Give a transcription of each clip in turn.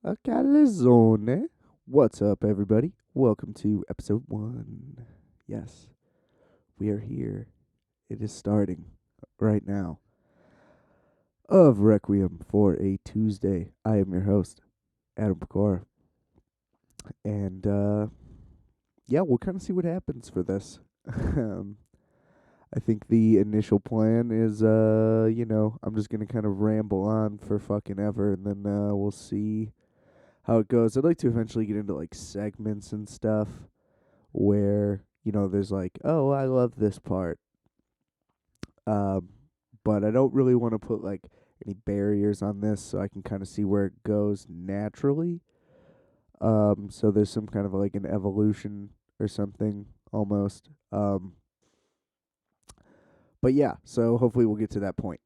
A calzone. What's up, everybody? Welcome to episode 1. Yes, we are here. It is starting right now of Requiem for a Tuesday. I am your host, Adam Pecora. And, yeah, we'll kind of see what happens for this. I think the initial plan is, I'm just going to kind of ramble on for fucking ever, and then we'll see how it goes. I'd like to eventually get into like segments and stuff where, there's like, oh, I love this part. Um, but I don't really want to put like any barriers on this so I can kind of see where it goes naturally. So there's some kind of like an evolution or something almost. But yeah, so hopefully we'll get to that point.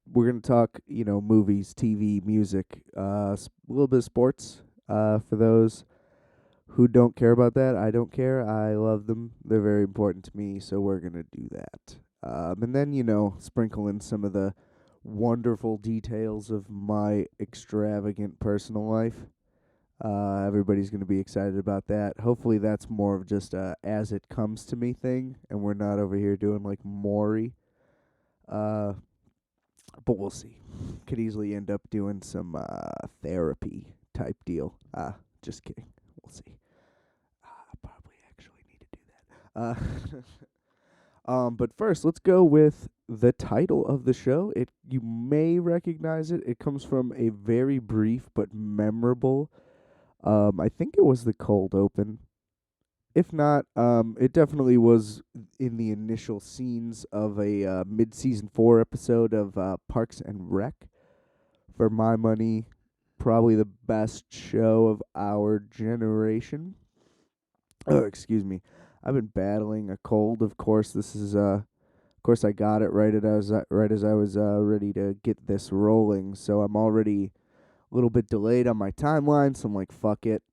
We're gonna talk, movies, TV, music, a little bit of sports. For those who don't care about that, I don't care. I love them. They're very important to me, so we're gonna do that. And then sprinkle in some of the wonderful details of my extravagant personal life. Everybody's gonna be excited about that. Hopefully, that's more of just a as it comes to me thing, and we're not over here doing like Maury. Uh, but we'll see. Could easily end up doing some therapy type deal. Just kidding. We'll see. Probably actually need to do that. But first, let's go with the title of the show. You may recognize it. It comes from a very brief but memorable. I think it was the cold open. If not, it definitely was in the initial scenes of a mid-season 4 episode of Parks and Rec. For my money, probably the best show of our generation. Oh, excuse me. I've been battling a cold. Of course, of course, I got it right as I was ready to get this rolling. So I'm already a little bit delayed on my timeline. So I'm like, fuck it.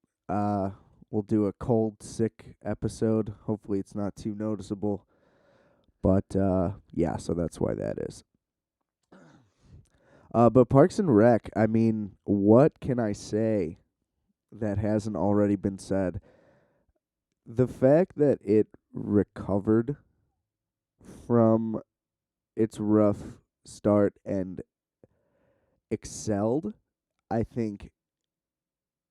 We'll do a cold sick episode. Hopefully, it's not too noticeable. But yeah, so that's why that is. But Parks and Rec. I mean, what can I say that hasn't already been said? The fact that it recovered from its rough start and excelled, I think,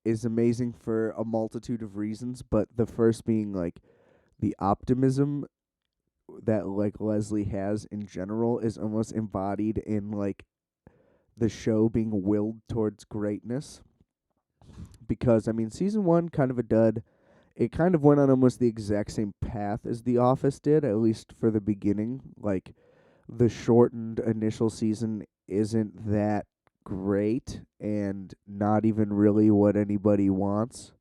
is amazing for a multitude of reasons. But the first being like the optimism that like Leslie has in general is almost embodied in like the show being willed towards greatness. Because I mean, season 1 kind of a dud. It kind of went on almost the exact same path as The Office did, at least for the beginning. Like, the shortened initial season isn't that great and not even really what anybody wants.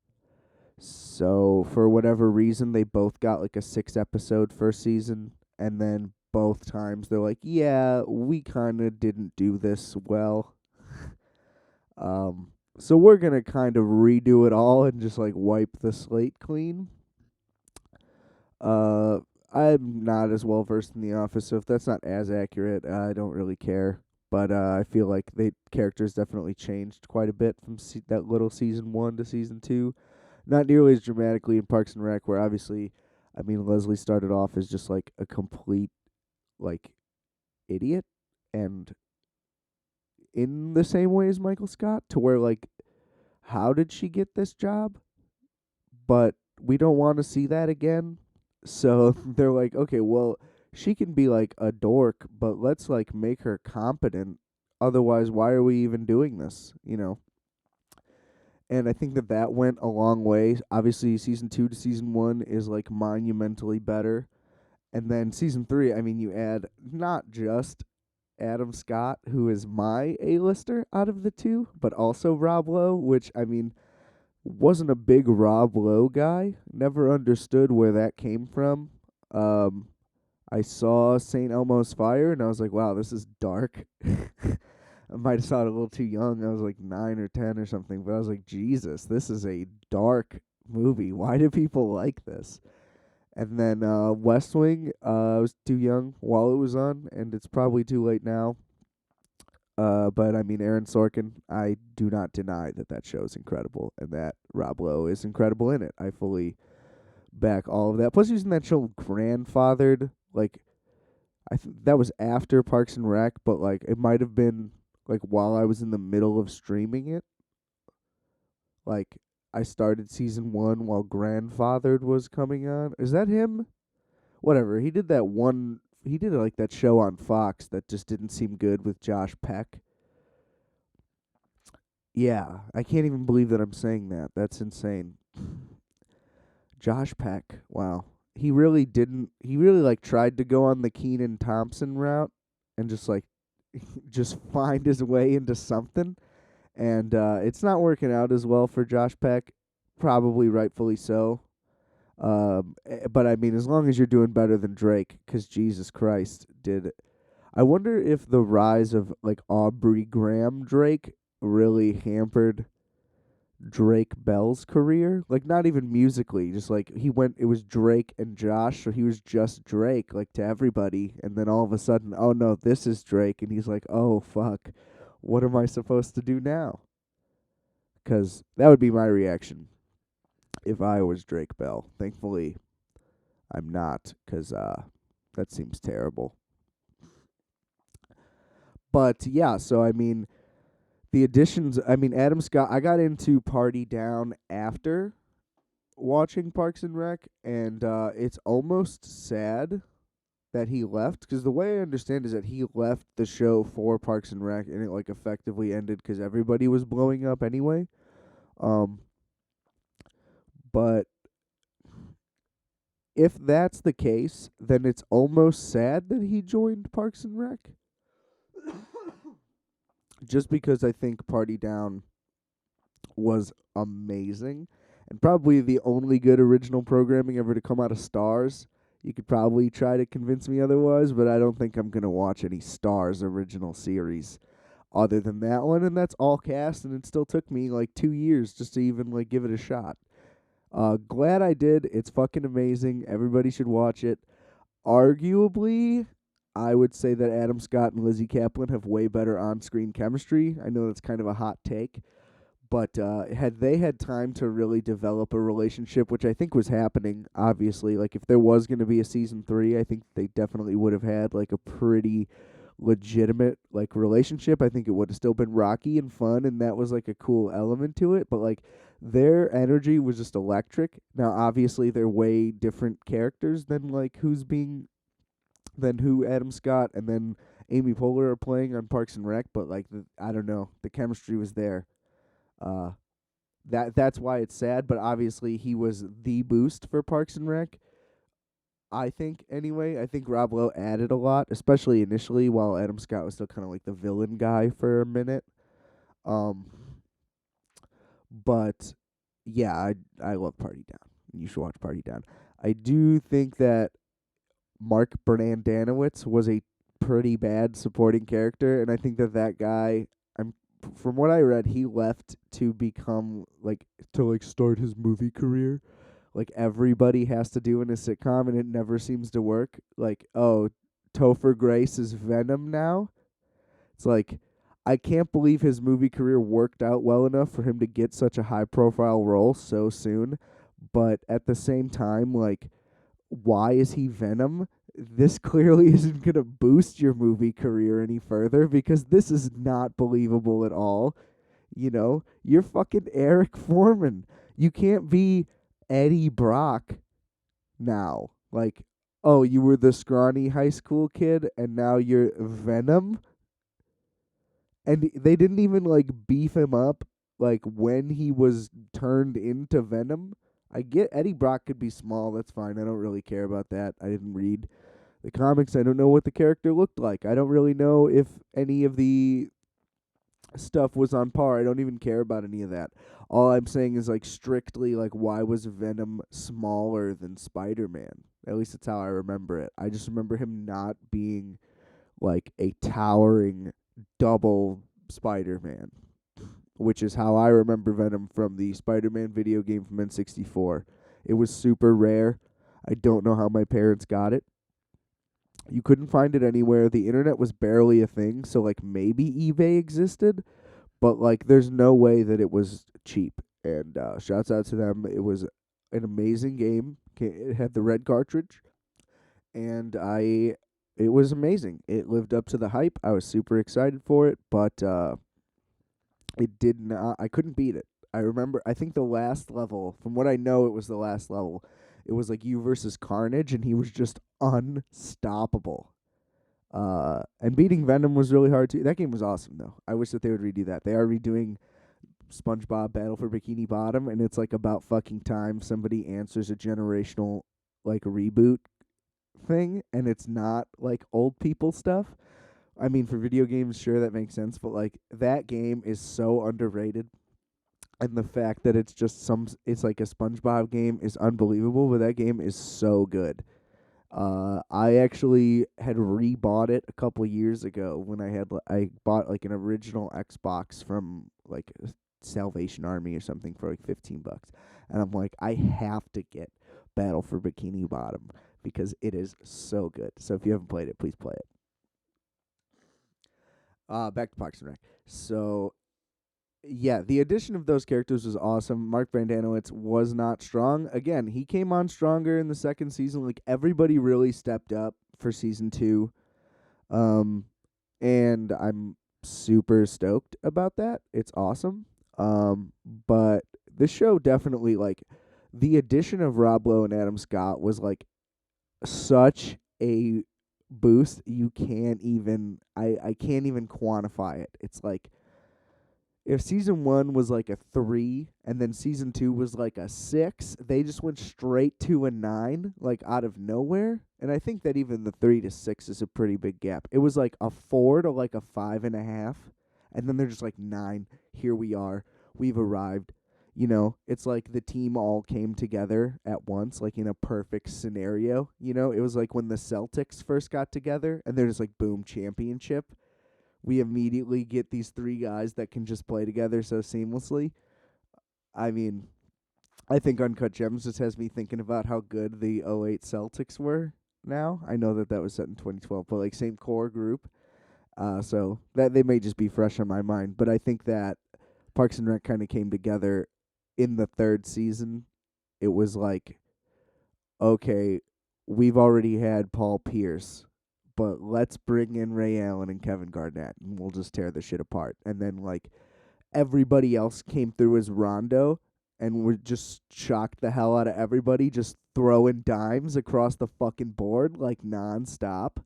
So, for whatever reason, they both got like a 6 episode first season, and then both times they're like, yeah, we kind of didn't do this well. So we're gonna kind of redo it all and just like wipe the slate clean. Uh, I'm not as well versed in The Office, so if that's not as accurate, I don't really care. But I feel like the characters definitely changed quite a bit from that little season 1 to season 2. Not nearly as dramatically in Parks and Rec, where obviously, I mean, Leslie started off as just like a complete like idiot, and in the same way as Michael Scott, to where like, how did she get this job? But we don't want to see that again. So they're like, okay, well, she can be like a dork, but let's like make her competent. Otherwise, why are we even doing this? And I think that that went a long way. Obviously, season 2 to season 1 is like monumentally better. And then season 3, I mean, you add not just Adam Scott, who is my A-lister out of the two, but also Rob Lowe, which, I mean, wasn't a big Rob Lowe guy. Never understood where that came from. Um, I saw St. Elmo's Fire, and I was like, wow, this is dark. I might have saw it a little too young. I was like 9 or 10 or something, but I was like, Jesus, this is a dark movie. Why do people like this? And then West Wing, I was too young while it was on, and it's probably too late now. But I mean, Aaron Sorkin, I do not deny that that show is incredible and that Rob Lowe is incredible in it. I fully back all of that. Plus, he was in that show Grandfathered. Like, that was after Parks and Rec, but like it might have been like while I was in the middle of streaming it. Like, I started season 1 while Grandfathered was coming on. Is that him? Whatever. He did that one. He did like that show on Fox that just didn't seem good with Josh Peck. Yeah, I can't even believe that I'm saying that. That's insane. Josh Peck. Wow. He really didn't. He really like tried to go on the Keenan Thompson route and just like just find his way into something. And it's not working out as well for Josh Peck. Probably rightfully so. But I mean, as long as you're doing better than Drake, because Jesus Christ, did I wonder if the rise of like Aubrey Graham Drake really hampered Drake Bell's career? Like, not even musically, just like it was Drake and Josh, so he was just Drake, like to everybody, and then all of a sudden, oh no, this is Drake, and he's like, oh fuck, what am I supposed to do now? Because that would be my reaction if I was Drake Bell. Thankfully, I'm not, because that seems terrible. But yeah, so I mean, the additions, I mean, Adam Scott, I got into Party Down after watching Parks and Rec, and it's almost sad that he left, because the way I understand is that he left the show for Parks and Rec, and it like effectively ended because everybody was blowing up anyway. Um, but if that's the case, then it's almost sad that he joined Parks and Rec. Just because I think Party Down was amazing and probably the only good original programming ever to come out of Stars. You could probably try to convince me otherwise, but I don't think I'm going to watch any Stars original series other than that one, and that's all cast, and it still took me like 2 years just to even like give it a shot. Glad I did. It's fucking amazing. Everybody should watch it. Arguably, I would say that Adam Scott and Lizzie Kaplan have way better on-screen chemistry. I know that's kind of a hot take, but had they had time to really develop a relationship, which I think was happening, obviously, like if there was going to be a season 3, I think they definitely would have had like a pretty legitimate like relationship. I think it would have still been rocky and fun, and that was like a cool element to it, but like their energy was just electric. Now obviously they're way different characters than like who Adam Scott and then Amy Poehler are playing on Parks and Rec, but like I don't know, the chemistry was there. uh that's why it's sad, but obviously he was the boost for Parks and Rec. I think anyway. I think Rob Lowe added a lot, especially initially, while Adam Scott was still kind of like the villain guy for a minute. Um, but yeah, I love Party Down. You should watch Party Down. I do think that Mark Bernandanowitz was a pretty bad supporting character, and I think that that guy, I'm from what I read, he left to become like to like start his movie career, like everybody has to do in a sitcom, and it never seems to work. Like, oh, Topher Grace is Venom now. It's like, I can't believe his movie career worked out well enough for him to get such a high profile role so soon. But at the same time, like, why is he Venom? This clearly isn't going to boost your movie career any further, because this is not believable at all. You know, you're fucking Eric Foreman. You can't be Eddie Brock now. Like, oh, you were the scrawny high school kid and now you're Venom? And they didn't even like beef him up like when he was turned into Venom. I get Eddie Brock could be small, that's fine. I don't really care about that. I didn't read the comics. I don't know what the character looked like. I don't really know if any of the stuff was on par. I don't even care about any of that. All I'm saying is like strictly like why was Venom smaller than Spider-Man? At least that's how I remember it. I just remember him not being like a towering double Spider-Man, which is how I remember Venom from the Spider-Man video game from N64. It was super rare. I don't know how my parents got it. You couldn't find it anywhere. The internet was barely a thing, so like maybe eBay existed, but like there's no way that it was cheap. And shouts out to them. It was an amazing game. It had the red cartridge, and it was amazing. It lived up to the hype. I was super excited for it, but it did not. I couldn't beat it. I remember. I think the last level, from what I know, it was the last level. It was like you versus Carnage, and he was just unstoppable. And beating Venom was really hard too. That game was awesome though. I wish that they would redo that. They are redoing SpongeBob Battle for Bikini Bottom, and it's like about fucking time somebody answers a generational like reboot thing, and it's not like old people stuff. I mean, for video games, sure that makes sense, but like that game is so underrated, and the fact that it's like a SpongeBob game is unbelievable. But that game is so good. I actually had rebought it a couple years ago when I bought like an original Xbox from like Salvation Army or something for like $15, and I'm like, I have to get Battle for Bikini Bottom because it is so good. So if you haven't played it, please play it. Back to Parks and Rec. So yeah, the addition of those characters was awesome. Mark Brandanowitz was not strong. Again, he came on stronger in the second season. Like everybody really stepped up for season 2. Um and I'm super stoked about that. It's awesome. But this show definitely like the addition of Rob Lowe and Adam Scott was like such a boost. You can't even I can't even quantify it. It's like if season 1 was like a 3 and then season 2 was like a 6, they just went straight to a 9 like out of nowhere. And I think that even the 3 to 6 is a pretty big gap. It was like a 4 to like a 5.5, and then they're just like 9. Here we are. We've arrived. You know, it's like the team all came together at once, like in a perfect scenario. You know, it was like when the Celtics first got together and they're just like, boom, championship. We immediately get these 3 guys that can just play together so seamlessly. I mean, I think Uncut Gems just has me thinking about how good the '08 Celtics were now. I know that that was set in 2012, but like same core group. So that they may just be fresh on my mind, but I think that Parks and Rec kind of came together in the 3rd season. It was like, okay, we've already had Paul Pierce, but let's bring in Ray Allen and Kevin Garnett, and we'll just tear the shit apart. And then like everybody else came through as Rondo, and we just shocked the hell out of everybody, just throwing dimes across the fucking board like nonstop.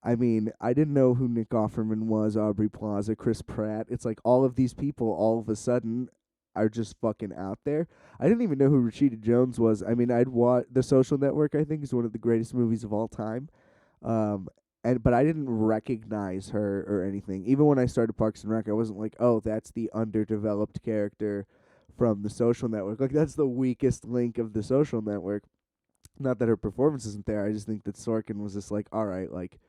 I mean, I didn't know who Nick Offerman was, Aubrey Plaza, Chris Pratt. It's like all of these people all of a sudden are just fucking out there. I didn't even know who Rashida Jones was. I mean, I'd watch The Social Network. I think is one of the greatest movies of all time. Um, but I didn't recognize her or anything. Even when I started Parks and Rec, I wasn't like, oh, that's the underdeveloped character from The Social Network. Like that's the weakest link of The Social Network. Not that her performance isn't there. I just think that Sorkin was just like, all right, like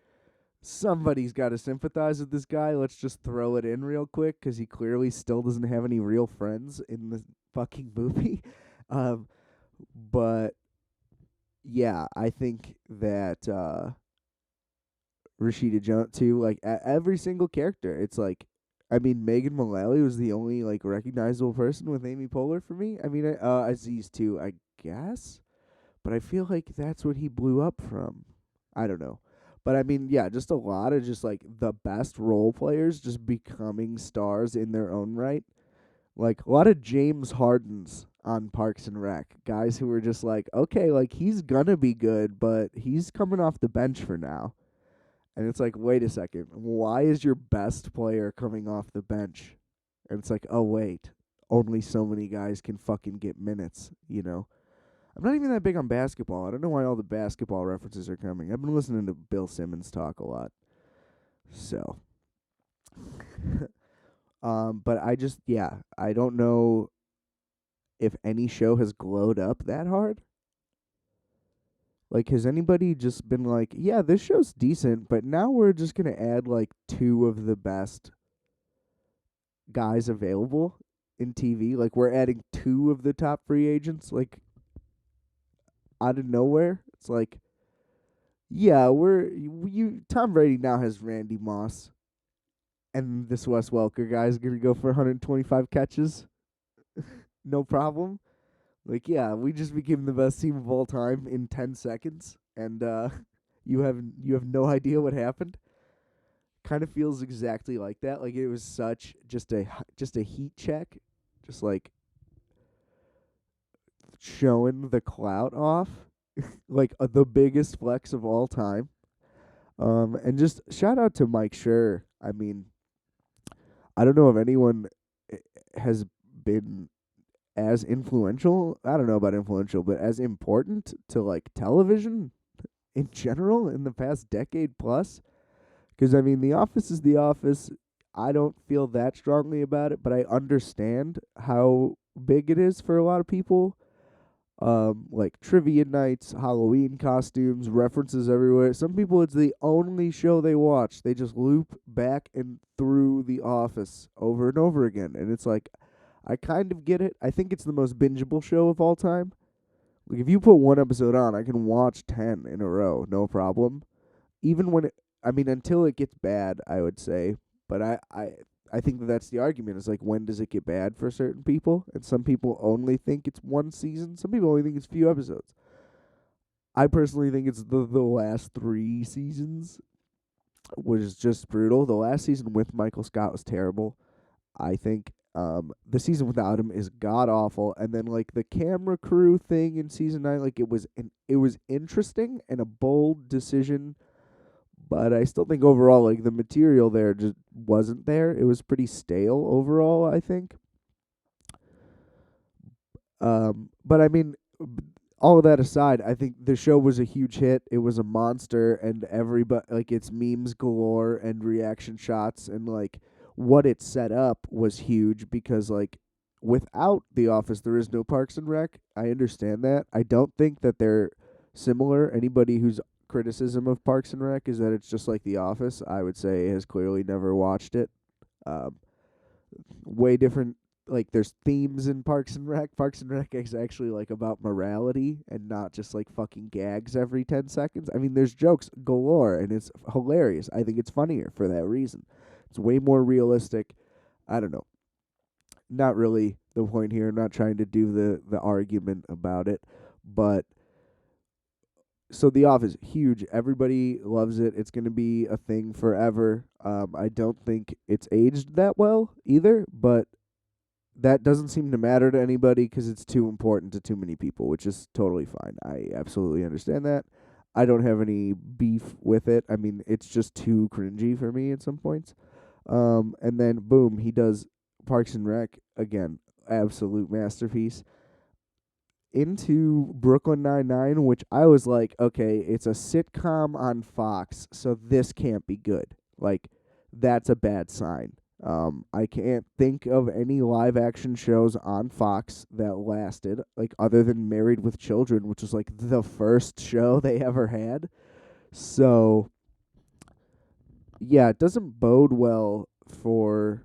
somebody's got to sympathize with this guy. Let's just throw it in real quick because he clearly still doesn't have any real friends in the fucking movie. Um, but yeah, I think that Rashida Jones too. Like every single character, it's like, I mean, Megan Mullally was the only like recognizable person with Amy Poehler for me. I mean, Aziz too, I guess, but I feel like that's what he blew up from. I don't know. But I mean, yeah, just a lot of just like the best role players just becoming stars in their own right. Like a lot of James Hardens on Parks and Rec, guys who were just like, okay, like he's gonna be good, but he's coming off the bench for now. And it's like, wait a second, why is your best player coming off the bench? And it's like, oh wait, only so many guys can fucking get minutes, you know? I'm not even that big on basketball. I don't know why all the basketball references are coming. I've been listening to Bill Simmons talk a lot. So, but I just, yeah, I don't know if any show has glowed up that hard. Like, has anybody just been like, yeah, this show's decent, but now we're just going to add like 2 of the best guys available in TV? Like, we're adding 2 of the top free agents, like, out of nowhere. It's like, Yeah, Tom Brady now has Randy Moss, and this Wes Welker guy's gonna go for 125 catches, no problem. Like, yeah, we just became the best team of all time in 10 seconds, and you have no idea what happened. Kind of feels exactly like that. Like it was such just a heat check, just like showing the clout off, like the biggest flex of all time. And just shout out to Mike Schur. I mean, I don't know if anyone has been as influential. I don't know about influential, but as important to like television in general in the past decade plus. Because I mean, The Office is The Office. I don't feel that strongly about it, but I understand how big it is for a lot of people. Like trivia nights, Halloween costumes, references everywhere. Some people, it's the only show they watch. They just loop back and through The Office over and over again, and it's like, I kind of get it. I think it's the most bingeable show of all time. Like if you put one episode on, I can watch 10 in a row, no problem. Even when I mean, until it gets bad, I would say. But I think that that's the argument. Is like, when does it get bad for certain people? And some people only think it's one season. Some people only think it's a few episodes. I personally think it's the last 3 seasons, which is just brutal. The last season with Michael Scott was terrible. I think the season without him is god awful. And then like the camera crew thing in season 9, like it was interesting and a bold decision, but I still think overall, like the material there just wasn't there. It was pretty stale overall, I think. But I mean, all of that aside, I think the show was a huge hit. It was a monster, and everybody like it's memes galore and reaction shots, and like what it set up was huge because like without The Office, there is no Parks and Rec. I understand that. I don't think that they're similar. Anybody who's criticism of Parks and Rec is that it's just like The Office, I would say has clearly never watched it. Um, Way different. Like there's themes in Parks and Rec. Parks and Rec is actually like about morality and not just like fucking gags every 10 seconds. I mean, there's jokes galore and it's hilarious. I think it's funnier for that reason. It's way more realistic. I don't know. Not really the point here. I'm not trying to do the argument about it, but so The Office, huge. Everybody loves it. It's gonna be a thing forever. I don't think it's aged that well either, but that doesn't seem to matter to anybody because it's too important to too many people, which is totally fine. I absolutely understand that. I don't have any beef with it. I mean, it's just too cringy for me at some points. And then boom, he does Parks and Rec again, absolute masterpiece. Into Brooklyn Nine-Nine, which I was like, okay, it's a sitcom on Fox, so this can't be good. Like, that's a bad sign. I can't think of any live action shows on Fox that lasted, like other than Married with Children, which was like the first show they ever had. So yeah, it doesn't bode well for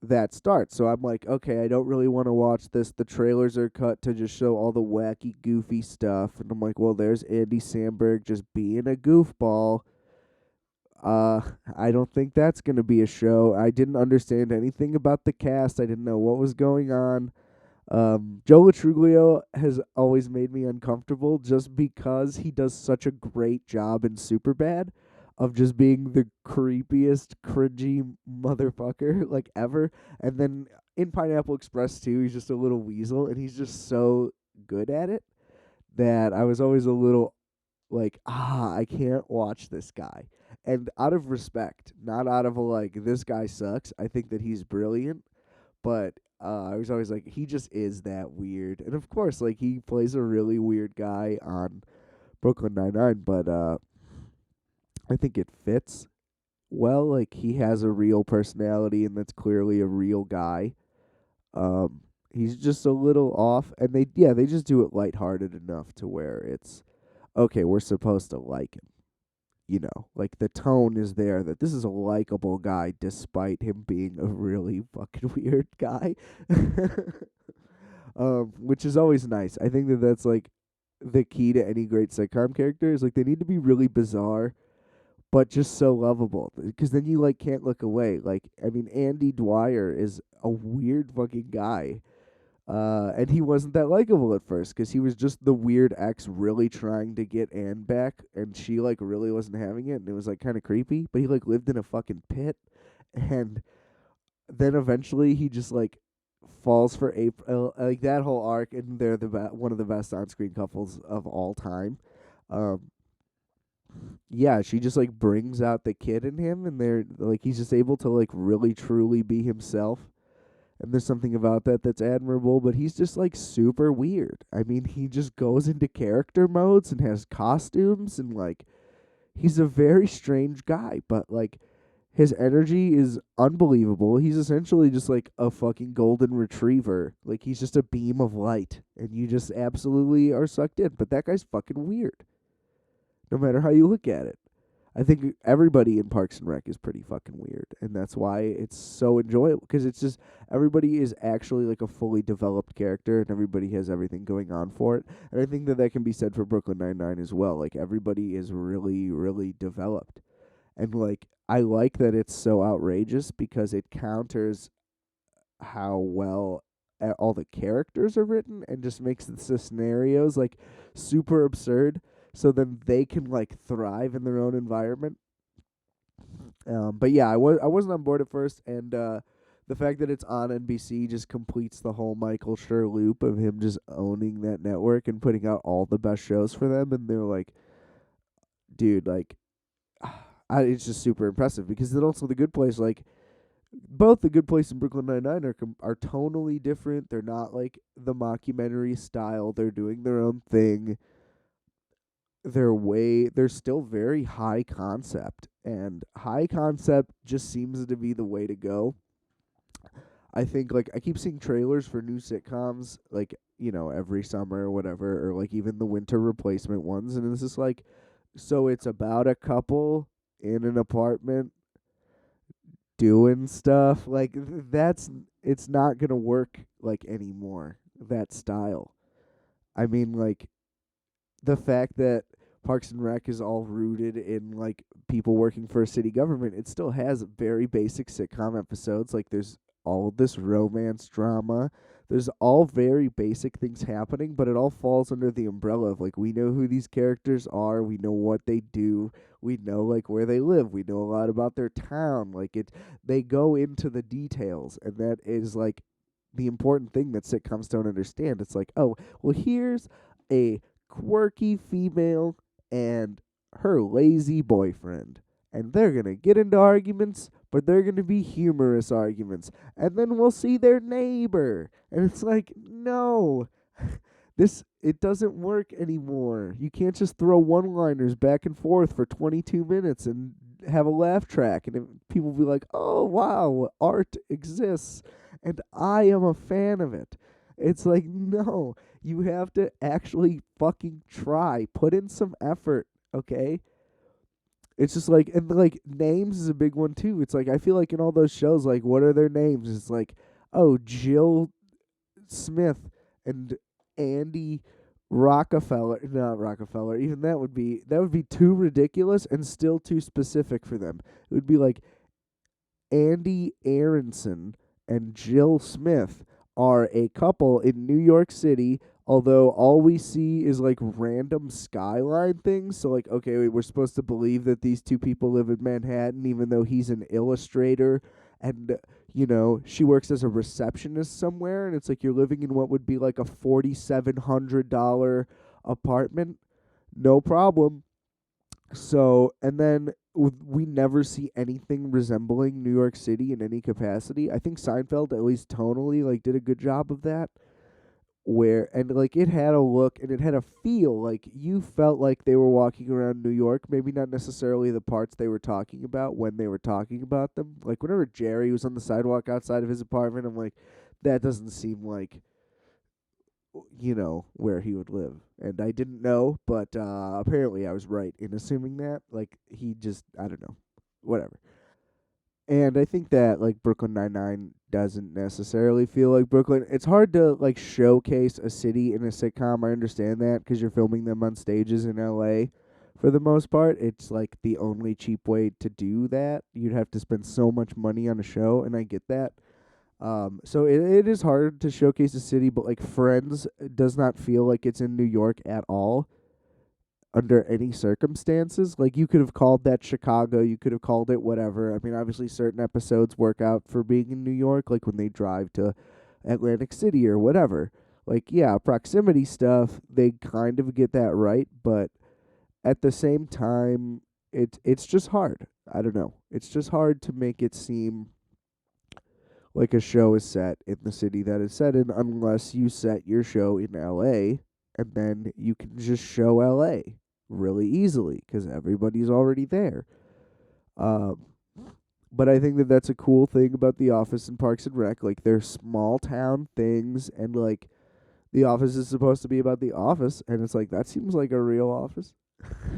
that start. So I'm like, okay, I don't really want to watch this. The trailers are cut to just show all the wacky, goofy stuff. And I'm like, well, there's Andy Samberg just being a goofball. Uh, I don't think that's going to be a show. I didn't understand anything about the cast. I didn't know what was going on. Joe Latruglio has always made me uncomfortable just because he does such a great job in Superbad of just being the creepiest, cringy motherfucker like ever. And then in Pineapple Express too, he's just a little weasel, and he's just so good at it that I was always a little like, I can't watch this guy. And out of respect, not out of a like, this guy sucks. I think that he's brilliant, but I was always like, he just is that weird. And of course, like he plays a really weird guy on Brooklyn Nine-Nine, but I think it fits well. Like he has a real personality, and that's clearly a real guy. He's just a little off, and they just do it lighthearted enough to where it's okay. We're supposed to like him, like the tone is there that this is a likable guy despite him being a really fucking weird guy. Which is always nice. I think that that's like the key to any great sitcom character is like they need to be really bizarre but just so lovable because then you like can't look away. Like I mean, Andy Dwyer is a weird fucking guy, and he wasn't that likable at first because he was just the weird ex really trying to get Anne back, and she like really wasn't having it, and it was like kind of creepy. But he like lived in a fucking pit, and then eventually he just like falls for April. Like that whole arc, and they're one of the best on screen couples of all time. Um, yeah, she just like brings out the kid in him, and they're like he's just able to like really truly be himself. And there's something about that that's admirable, but he's just like super weird. I mean, he just goes into character modes and has costumes, and like he's a very strange guy, but like his energy is unbelievable. He's essentially just like a fucking golden retriever. Like he's just a beam of light, and you just absolutely are sucked in. But that guy's fucking weird, no matter how you look at it. I think everybody in Parks and Rec is pretty fucking weird, and that's why it's so enjoyable. Because it's just everybody is actually like a fully developed character, and everybody has everything going on for it. And I think that that can be said for Brooklyn Nine-Nine as well. Like everybody is really, really developed, and like I like that it's so outrageous because it counters how well all the characters are written and just makes the scenarios like super absurd so then they can like thrive in their own environment. But yeah, I wasn't on board at first, and the fact that it's on NBC just completes the whole Michael Schur loop of him just owning that network and putting out all the best shows for them, and they're like, dude, like, it's just super impressive because then also the Good Place, like, both the Good Place and Brooklyn Nine Nine are tonally different. They're not like the mockumentary style. They're doing their own thing. They're still very high concept, and high concept just seems to be the way to go. I think like I keep seeing trailers for new sitcoms like every summer or whatever, or like even the winter replacement ones, and it's just like, so it's about a couple in an apartment doing stuff like that's it's not gonna work like anymore, that style. I mean, like the fact that Parks and Rec is all rooted in like people working for a city government, it still has very basic sitcom episodes. Like there's all this romance drama. There's all very basic things happening, but it all falls under the umbrella of like we know who these characters are, we know what they do, we know like where they live, we know a lot about their town. Like they go into the details, and that is like the important thing that sitcoms don't understand. It's like, oh, well, here's a quirky female and her lazy boyfriend. And they're going to get into arguments, but they're going to be humorous arguments. And then we'll see their neighbor. And it's like, no. It doesn't work anymore. You can't just throw one-liners back and forth for 22 minutes and have a laugh track and people will be like, "Oh, wow, art exists and I am a fan of it." It's like, no, you have to actually fucking try. Put in some effort, okay? It's just like, and like names is a big one too. It's like I feel like in all those shows, like what are their names? It's like, oh, Jill Smith and Andy Rockefeller, not Rockefeller. Even that would be too ridiculous and still too specific for them. It would be like Andy Aronson and Jill Smith are a couple in New York City, although all we see is like random skyline things. So, like, okay, we're supposed to believe that these two people live in Manhattan, even though he's an illustrator and. She works as a receptionist somewhere, and it's like you're living in what would be like a $4,700 apartment. No problem. So, and then we never see anything resembling New York City in any capacity. I think Seinfeld, at least tonally, like did a good job of that. Where and like it had a look and it had a feel like you felt like they were walking around New York. Maybe not necessarily the parts they were talking about when they were talking about them. Like whenever Jerry was on the sidewalk outside of his apartment, I'm like, that doesn't seem like where he would live. And I didn't know, but apparently I was right in assuming that. Like he just, I don't know, whatever. And I think that like Brooklyn Nine-Nine doesn't necessarily feel like Brooklyn. It's hard to like showcase a city in a sitcom. I understand that because you're filming them on stages in LA for the most part. It's like the only cheap way to do that. You'd have to spend so much money on a show, and I get that. So it is hard to showcase a city, but like Friends does not feel like it's in New York at all under any circumstances. Like you could have called that Chicago, you could have called it whatever. I mean, obviously certain episodes work out for being in New York, like when they drive to Atlantic City or whatever. Like yeah, proximity stuff, they kind of get that right, but at the same time it's just hard. I don't know. It's just hard to make it seem like a show is set in the city that it's set in unless you set your show in LA and then you can just show LA really easily because everybody's already there. Um, but I think that that's a cool thing about The Office and Parks and Rec. Like they're small town things, and like The Office is supposed to be about The Office, and it's like that seems like a real office.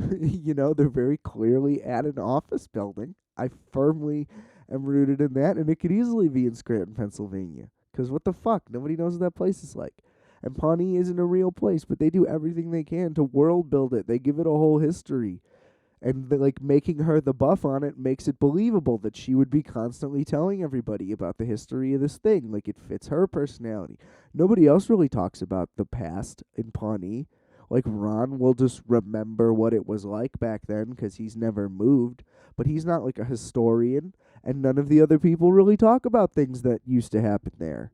They're very clearly at an office building. I firmly am rooted in that, and it could easily be in Scranton, Pennsylvania. Because what the fuck? Nobody knows what that place is like. And Pawnee isn't a real place, but they do everything they can to world build it. They give it a whole history. And like making her the buff on it makes it believable that she would be constantly telling everybody about the history of this thing. Like it fits her personality. Nobody else really talks about the past in Pawnee. Like Ron will just remember what it was like back then because he's never moved, but he's not like a historian, and none of the other people really talk about things that used to happen there.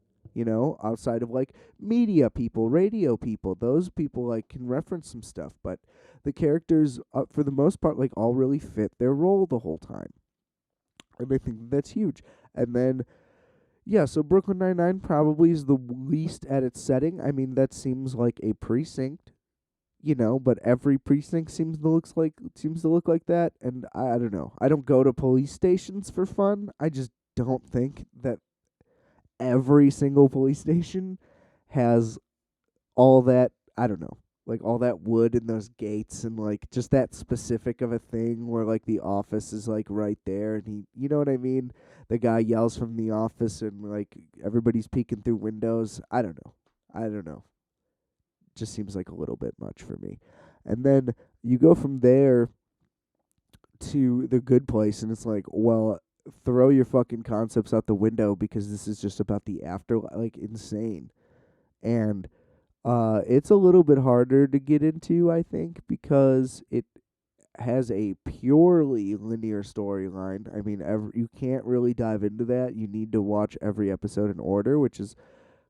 Outside of like media people, radio people, those people like can reference some stuff, but the characters, for the most part, like all really fit their role the whole time, and I think that's huge. And then yeah, so Brooklyn Nine-Nine probably is the least at its setting. I mean, that seems like a precinct, but every precinct seems to look like that, and I don't know. I don't go to police stations for fun. I just don't think that every single police station has all that, I don't know, like all that wood in those gates and like just that specific of a thing where like the office is like right there and you know what I mean? The guy yells from the office and like everybody's peeking through windows. I don't know. I don't know. Just seems like a little bit much for me. And then you go from there to the good place and it's like, well, throw your fucking concepts out the window because this is just about the afterlife, like insane. And it's a little bit harder to get into, I think, because it has a purely linear storyline. I mean, you can't really dive into that. You need to watch every episode in order, which is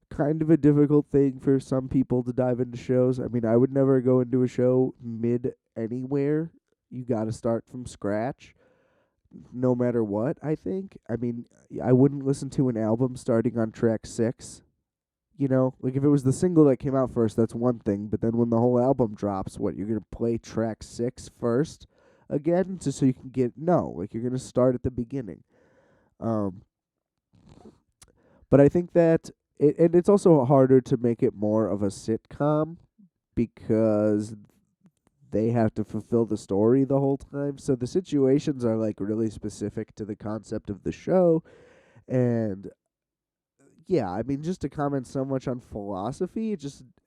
kind of a difficult thing for some people to dive into shows. I mean, I would never go into a show mid anywhere. You got to start from scratch no matter what, I think. I mean, I wouldn't listen to an album starting on track 6. Like if it was the single that came out first, that's one thing. But then when the whole album drops, what, you're going to play track 6 first again just so you can get, no, like you're going to start at the beginning. Um, but I think that and it's also harder to make it more of a sitcom because they have to fulfill the story the whole time. So the situations are like really specific to the concept of the show. And yeah, I mean, just to comment so much on philosophy,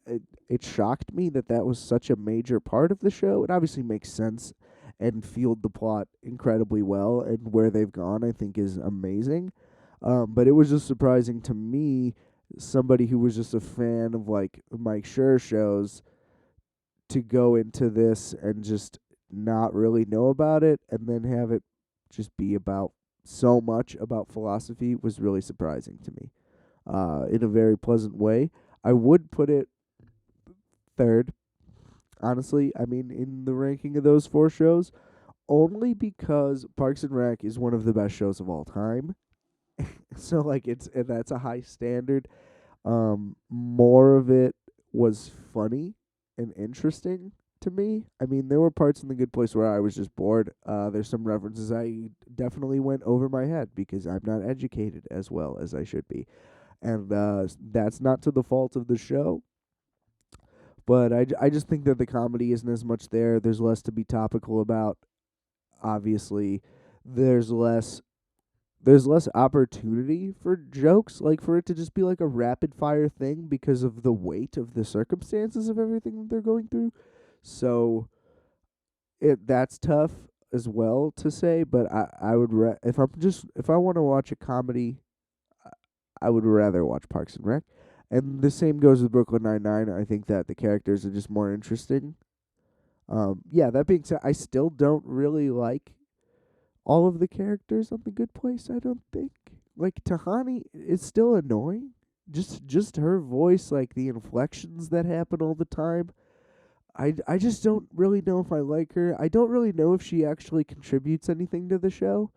it shocked me that that was such a major part of the show. It obviously makes sense and fueled the plot incredibly well, and where they've gone, I think, is amazing. But it was just surprising to me, somebody who was just a fan of like Mike Schur shows, to go into this and just not really know about it, and then have it just be about so much about philosophy was really surprising to me in a very pleasant way. I would put it third, honestly. I mean, in the ranking of those 4 shows, only because Parks and Rec is one of the best shows of all time. So like and that's a high standard. More of it was funny and interesting to me. I mean, there were parts in The Good Place where I was just bored. There's some references I definitely went over my head because I'm not educated as well as I should be. And that's not to the fault of the show, but I just think that the comedy isn't as much there. There's less to be topical about. Obviously, there's less there's less opportunity for jokes, like for it to just be like a rapid fire thing because of the weight of the circumstances of everything that they're going through. So that's tough as well to say, but I would if I want to watch a comedy, I I would rather watch Parks and Rec. And the same goes with Brooklyn Nine Nine. I think that the characters are just more interesting. Yeah, that being said, I still don't really like all of the characters on The Good Place, I don't think. Like Tahani is still annoying. Just her voice, like the inflections that happen all the time. I just don't really know if I like her. I don't really know if she actually contributes anything to the show.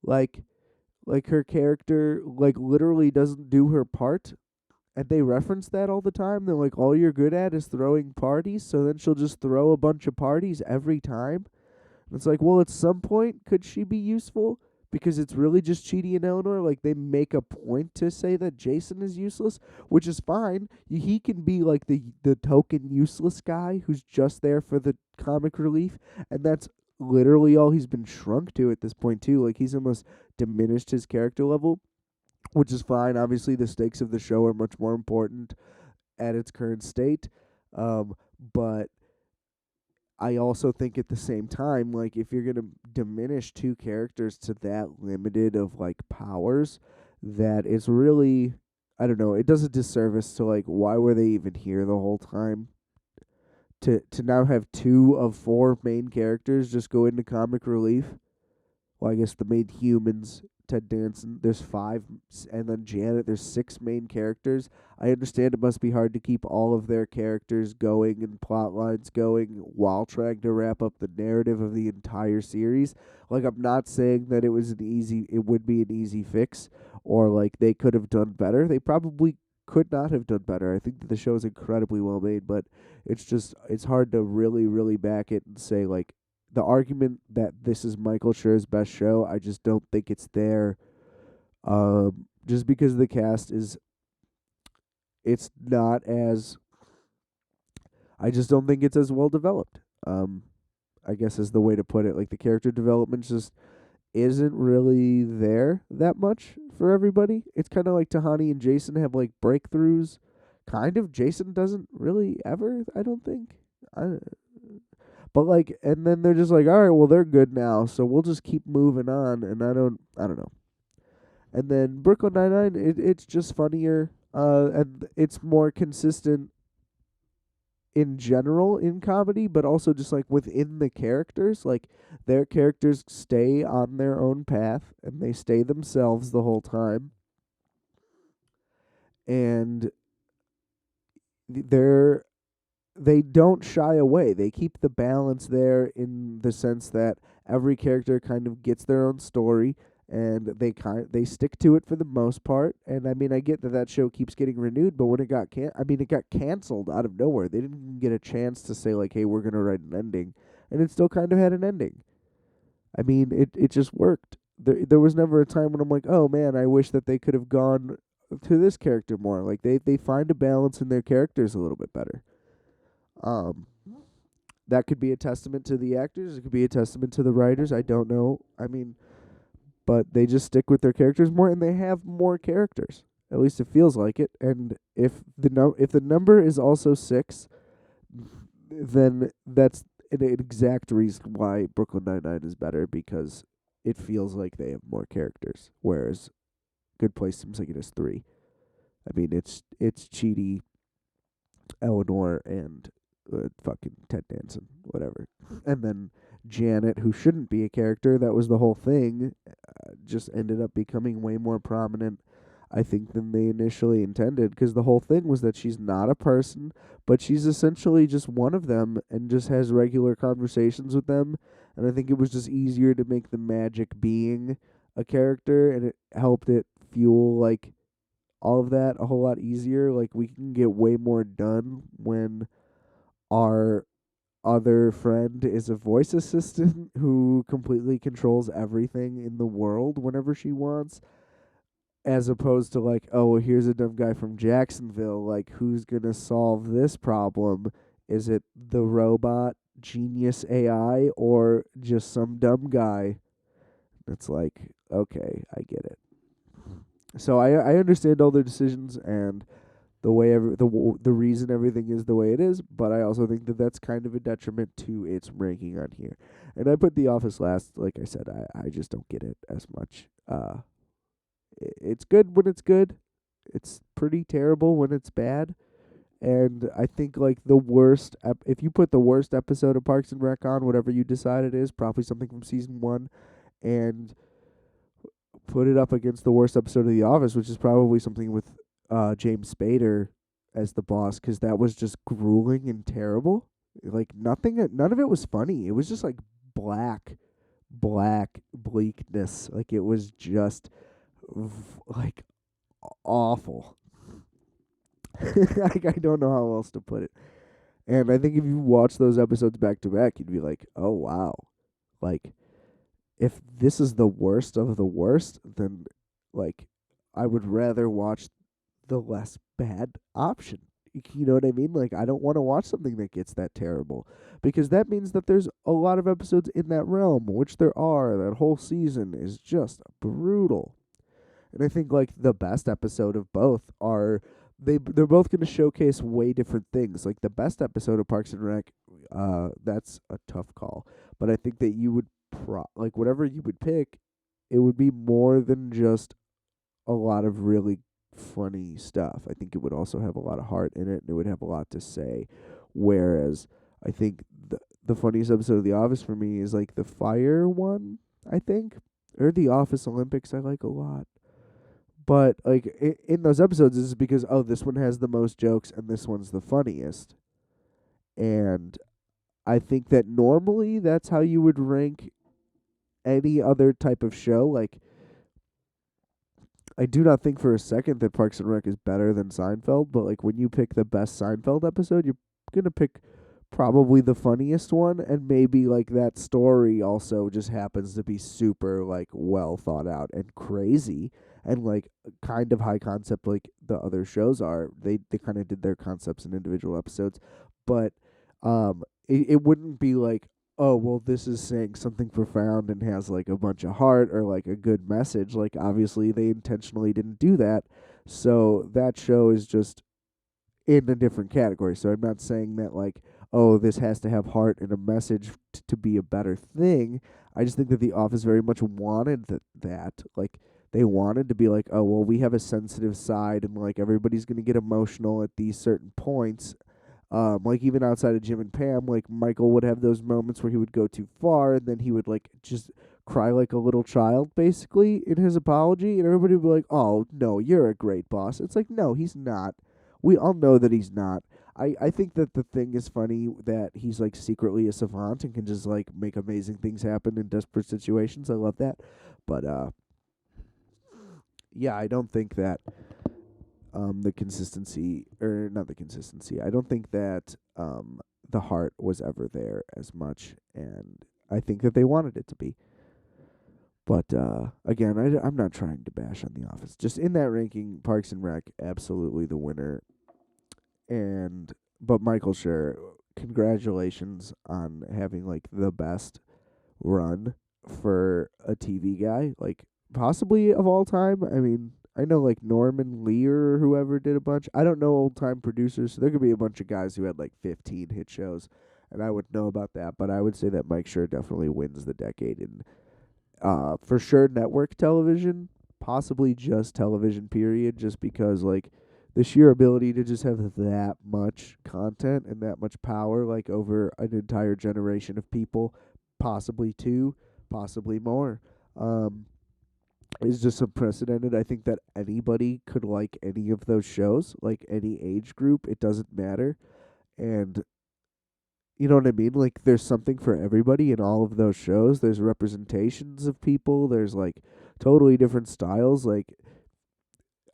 Like like her character like literally doesn't do her part, and they reference that all the time. They're like, all you're good at is throwing parties, so then she'll just throw a bunch of parties every time. And it's like, well, at some point, could she be useful? Because it's really just Chidi and Eleanor. Like, they make a point to say that Jason is useless, which is fine. He can be like the token useless guy who's just there for the comic relief, and that's literally all he's been shrunk to at this point too. Like, he's almost diminished his character level, which is fine. Obviously, the stakes of the show are much more important at its current state. But I also think at the same time, like if you're gonna diminish two characters to that limited of like powers, that it's really, I don't know, it does a disservice to like why were they even here the whole time? To now have two of four main characters just go into comic relief. Well, I guess the main humans, Ted Danson, there's five, and then Janet, there's six main characters. I understand it must be hard to keep all of their characters going and plot lines going while trying to wrap up the narrative of the entire series. Like, I'm not saying that it would be an easy fix, or like they could have done better. They probably could not have done better. I think that the show is incredibly well made, but it's hard to really, really back it and say like the argument that this is Michael Schur's best show, I just don't think it's there. Just because the cast is, it's not as, I just don't think it's as well developed. I guess is the way to put it. Like the character development just isn't really there that much for everybody. It's kind of like Tahani and Jason have like breakthroughs. Kind of. Jason doesn't really ever, I don't think. I, But like, and then they're just like, all right, well, they're good now, so we'll just keep moving on. And I don't know. And then Brooklyn Nine Nine, it's just funnier, and it's more consistent in general in comedy, but also just like within the characters. Like their characters stay on their own path, and they stay themselves the whole time, and they're they don't shy away. They keep the balance there in the sense that every character kind of gets their own story, and they stick to it for the most part. And I mean, I get that that show keeps getting renewed, but when it got canceled out of nowhere. They didn't even get a chance to say like, "Hey, we're going to write an ending." And it still kind of had an ending. I mean, it just worked. There was never a time when I'm like, "Oh man, I wish that they could have gone to this character more." Like they find a balance in their characters a little bit better. Um, that could be a testament to the actors. It could be a testament to the writers. I don't know. I mean, but they just stick with their characters more, and they have more characters. At least it feels like it. And if the number is also 6, then that's an exact reason why Brooklyn Nine Nine is better, because it feels like they have more characters, whereas Good Place seems like it has 3. I mean, it's Chidi, Eleanor, and fucking Ted Danson, whatever. And then Janet, who shouldn't be a character, that was the whole thing, just ended up becoming way more prominent, I think, than they initially intended, because the whole thing was that she's not a person, but she's essentially just one of them and just has regular conversations with them. And I think it was just easier to make the magic being a character, and it helped it fuel, like, all of that a whole lot easier. Like, we can get way more done when our other friend is a voice assistant who completely controls everything in the world whenever she wants, as opposed to like, oh, well, here's a dumb guy from Jacksonville, like who's gonna solve this problem? Is it the robot genius AI or just some dumb guy? It's like, okay, I get it. So I understand all their decisions and the way the reason everything is the way it is, but I also think that that's kind of a detriment to its ranking on here. And I put The Office last. Like I said, I just don't get it as much. It's good when it's good. It's pretty terrible when it's bad. And I think like the worst, if you put the worst episode of Parks and Rec on, whatever you decide it is, probably something from season 1, and put it up against the worst episode of The Office, which is probably something with James Spader as the boss, because that was just grueling and terrible. Like none of it was funny. It was just like black bleakness. Like it was just like awful. Like I don't know how else to put it. And I think if you watch those episodes back to back, you'd be like, "Oh wow!" Like if this is the worst of the worst, then like I would rather watch the less bad option. You know what I mean? Like I don't want to watch something that gets that terrible, because that means that there's a lot of episodes in that realm, which there are. That whole season is just brutal. And I think like the best episode of both are they're both going to showcase way different things. Like the best episode of Parks and Rec, that's a tough call, but I think that you would like whatever you would pick, it would be more than just a lot of really funny stuff. I think it would also have a lot of heart in it, and it would have a lot to say. Whereas I think the funniest episode of The Office for me is like the fire one. I think, or the Office Olympics. I like a lot. But like in those episodes, it's because this one has the most jokes and this one's the funniest. And I think that normally that's how you would rank any other type of show. Like I do not think for a second that Parks and Rec is better than Seinfeld, but like when you pick the best Seinfeld episode, you're gonna pick probably the funniest one, and maybe like that story also just happens to be super like well thought out and crazy and like kind of high concept like the other shows are. They kind of did their concepts in individual episodes, but it wouldn't be like, oh well, this is saying something profound and has like a bunch of heart or like a good message. Like obviously they intentionally didn't do that, so that show is just in a different category. So I'm not saying that like, oh, this has to have heart and a message to be a better thing. I just think that The Office very much wanted that. Like they wanted to be like, oh well, we have a sensitive side and like everybody's gonna get emotional at these certain points. Like even outside of Jim and Pam, like Michael would have those moments where he would go too far, and then he would like just cry like a little child, basically in his apology, and everybody would be like, "Oh no, you're a great boss." It's like, no, he's not. We all know that he's not. I think that the thing is funny that he's like secretly a savant and can just like make amazing things happen in desperate situations. I love that, but yeah, I don't think that the consistency, or not the consistency. I don't think that the heart was ever there as much, and I think that they wanted it to be. But again, I'm not trying to bash on The Office. Just in that ranking, Parks and Rec absolutely the winner. And but Michael Schur, congratulations on having like the best run for a TV guy, like possibly of all time. I mean, I know like Norman Lear or whoever did a bunch. I don't know old time producers, so there could be a bunch of guys who had like 15 hit shows, and I would know about that. But I would say that Mike Schur definitely wins the decade in for sure network television, possibly just television period, just because like the sheer ability to just have that much content and that much power like over an entire generation of people, possibly two, possibly more, is just unprecedented. I think that anybody could like any of those shows, like any age group, it doesn't matter. And you know what I mean? Like there's something for everybody in all of those shows. There's representations of people. There's like totally different styles. Like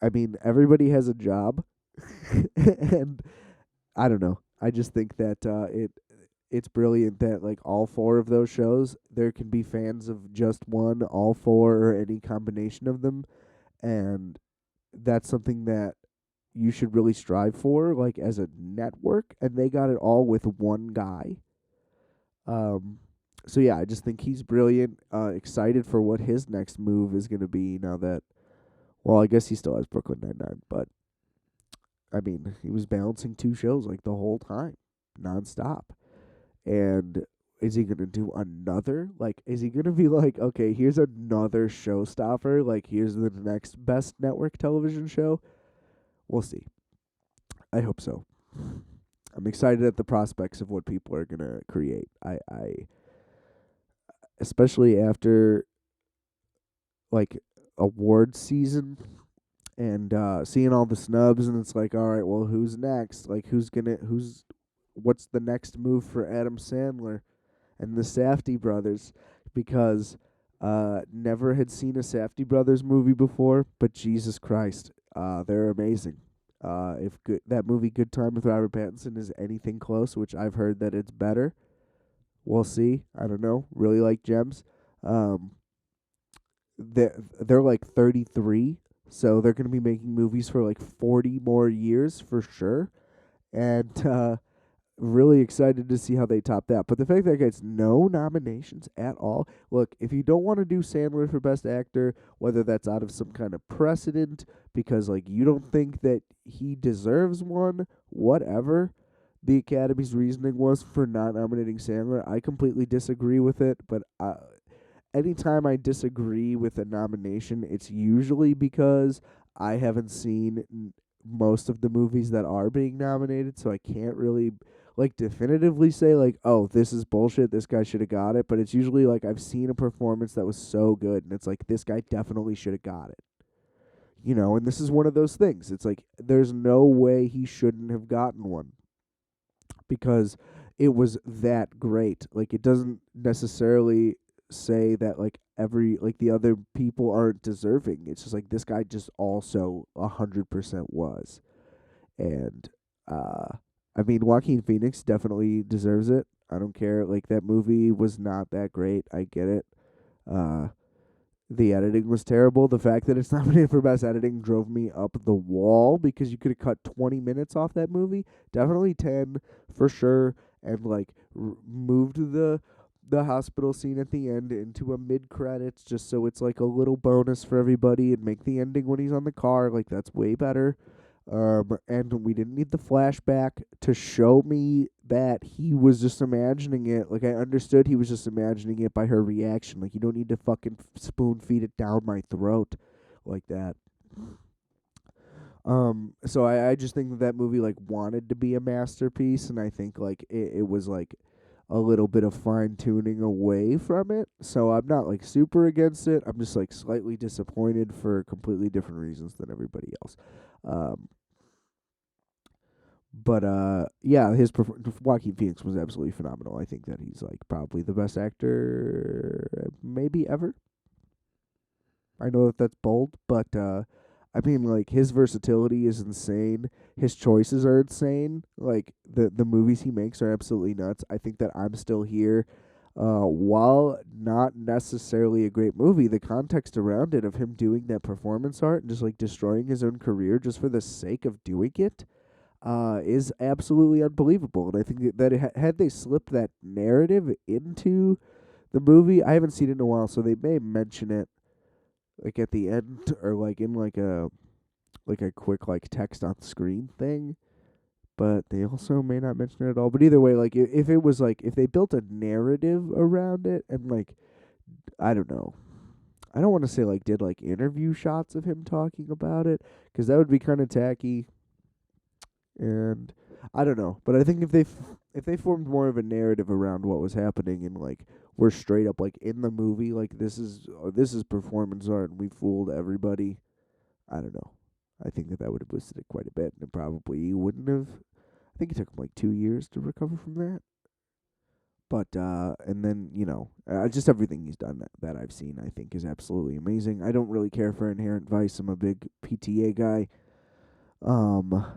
I mean, everybody has a job. And I don't know. I just think that it's brilliant that like all four of those shows, there can be fans of just one, all four, or any combination of them, and that's something that you should really strive for, like as a network. And they got it all with one guy. Um, So yeah, I just think he's brilliant. Excited for what his next move is gonna be now that. Well, I guess he still has Brooklyn Nine-Nine, but I mean, he was balancing two shows like the whole time, nonstop. And is he gonna do another? Like, is he gonna be like, okay, here's another showstopper? Like, here's the next best network television show? We'll see. I hope so. I'm excited at the prospects of what people are gonna create. I especially after like award season and seeing all the snubs, and it's like, all right, well, who's next? Like, what's the next move for Adam Sandler and the Safdie brothers? Because never had seen a Safdie brothers movie before, but Jesus Christ, they're amazing. If that movie Good Time with Robert Pattinson is anything close, which I've heard that it's better, we'll see. I don't know. Really like Gems. Um, they're like 33, so they're going to be making movies for like 40 more years for sure. And really excited to see how they top that. But the fact that it gets no nominations at all. Look, if you don't want to do Sandler for Best Actor, whether that's out of some kind of precedent because like you don't think that he deserves one, whatever the Academy's reasoning was for not nominating Sandler, I completely disagree with it. But anytime I disagree with a nomination, it's usually because I haven't seen most of the movies that are being nominated, so I can't really like definitively say like, oh, this is bullshit, this guy should have got it, but it's usually like I've seen a performance that was so good and it's like this guy definitely should have got it. And this is one of those things. It's like there's no way he shouldn't have gotten one because it was that great. Like it doesn't necessarily say that like the other people aren't deserving. It's just like this guy just also 100% was. And uh I mean Joaquin Phoenix definitely deserves it. I don't care. Like that movie was not that great. I get it. Uh the editing was terrible. The fact that it's nominated for best editing drove me up the wall because you could have cut 20 minutes off that movie. Definitely 10 for sure, and like moved the hospital scene at the end into a mid credits just so it's like a little bonus for everybody, and make the ending when he's on the car. Like that's way better. And we didn't need the flashback to show me that he was just imagining it. Like I understood he was just imagining it by her reaction. Like you don't need to fucking spoon feed it down my throat like that. So I just think that movie like wanted to be a masterpiece, and I think like it was like a little bit of fine tuning away from it. So I'm not like super against it. I'm just like slightly disappointed for completely different reasons than everybody else. Um, but yeah, Joaquin Phoenix was absolutely phenomenal. I think that he's like probably the best actor maybe ever. I know that that's bold, but I mean, like his versatility is insane. His choices are insane. Like the movies he makes are absolutely nuts. I think that I'm Still Here, while not necessarily a great movie, the context around it of him doing that performance art and just like destroying his own career just for the sake of doing it, is absolutely unbelievable. And I think that had they slipped that narrative into the movie, I haven't seen it in a while, so they may mention it like at the end or like in like a quick like text on screen thing, but they also may not mention it at all. But either way, like if it was like if they built a narrative around it and like I don't know, I don't want to say like did like interview shots of him talking about it because that would be kind of tacky, and I don't know. But I think if they formed more of a narrative around what was happening and like we're straight up like in the movie, like this is performance art and we fooled everybody. I don't know. I think that would have boosted it quite a bit, and it probably wouldn't have. I think it took him like 2 years to recover from that. But and then just everything he's done that I've seen, I think is absolutely amazing. I don't really care for Inherent Vice. I'm a big PTA guy.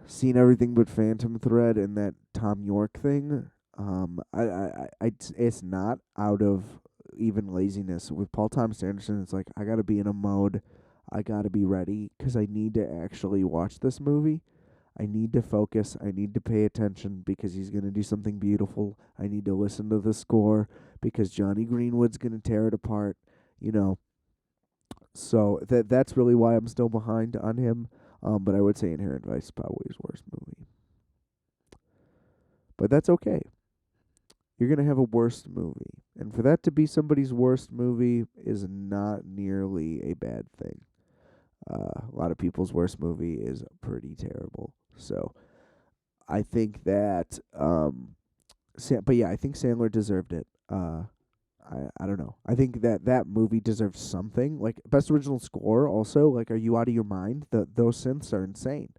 Seen everything but Phantom Thread and that Tom York thing. It's not out of even laziness. With Paul Thomas Anderson, it's like I gotta be in a mode. I gotta be ready because I need to actually watch this movie. I need to focus. I need to pay attention because he's going to do something beautiful. I need to listen to the score because Johnny Greenwood's going to tear it apart, you know. So that's really why I'm still behind on him. But I would say Inherent Vice is probably his worst movie. But that's okay. You're going to have a worst movie. And for that to be somebody's worst movie is not nearly a bad thing. A lot of people's worst movie is pretty terrible. So I think that, but yeah, I think Sandler deserved it. I don't know. I think that movie deserves something. Like, best original score also, like, are you out of your mind? Those synths are insane.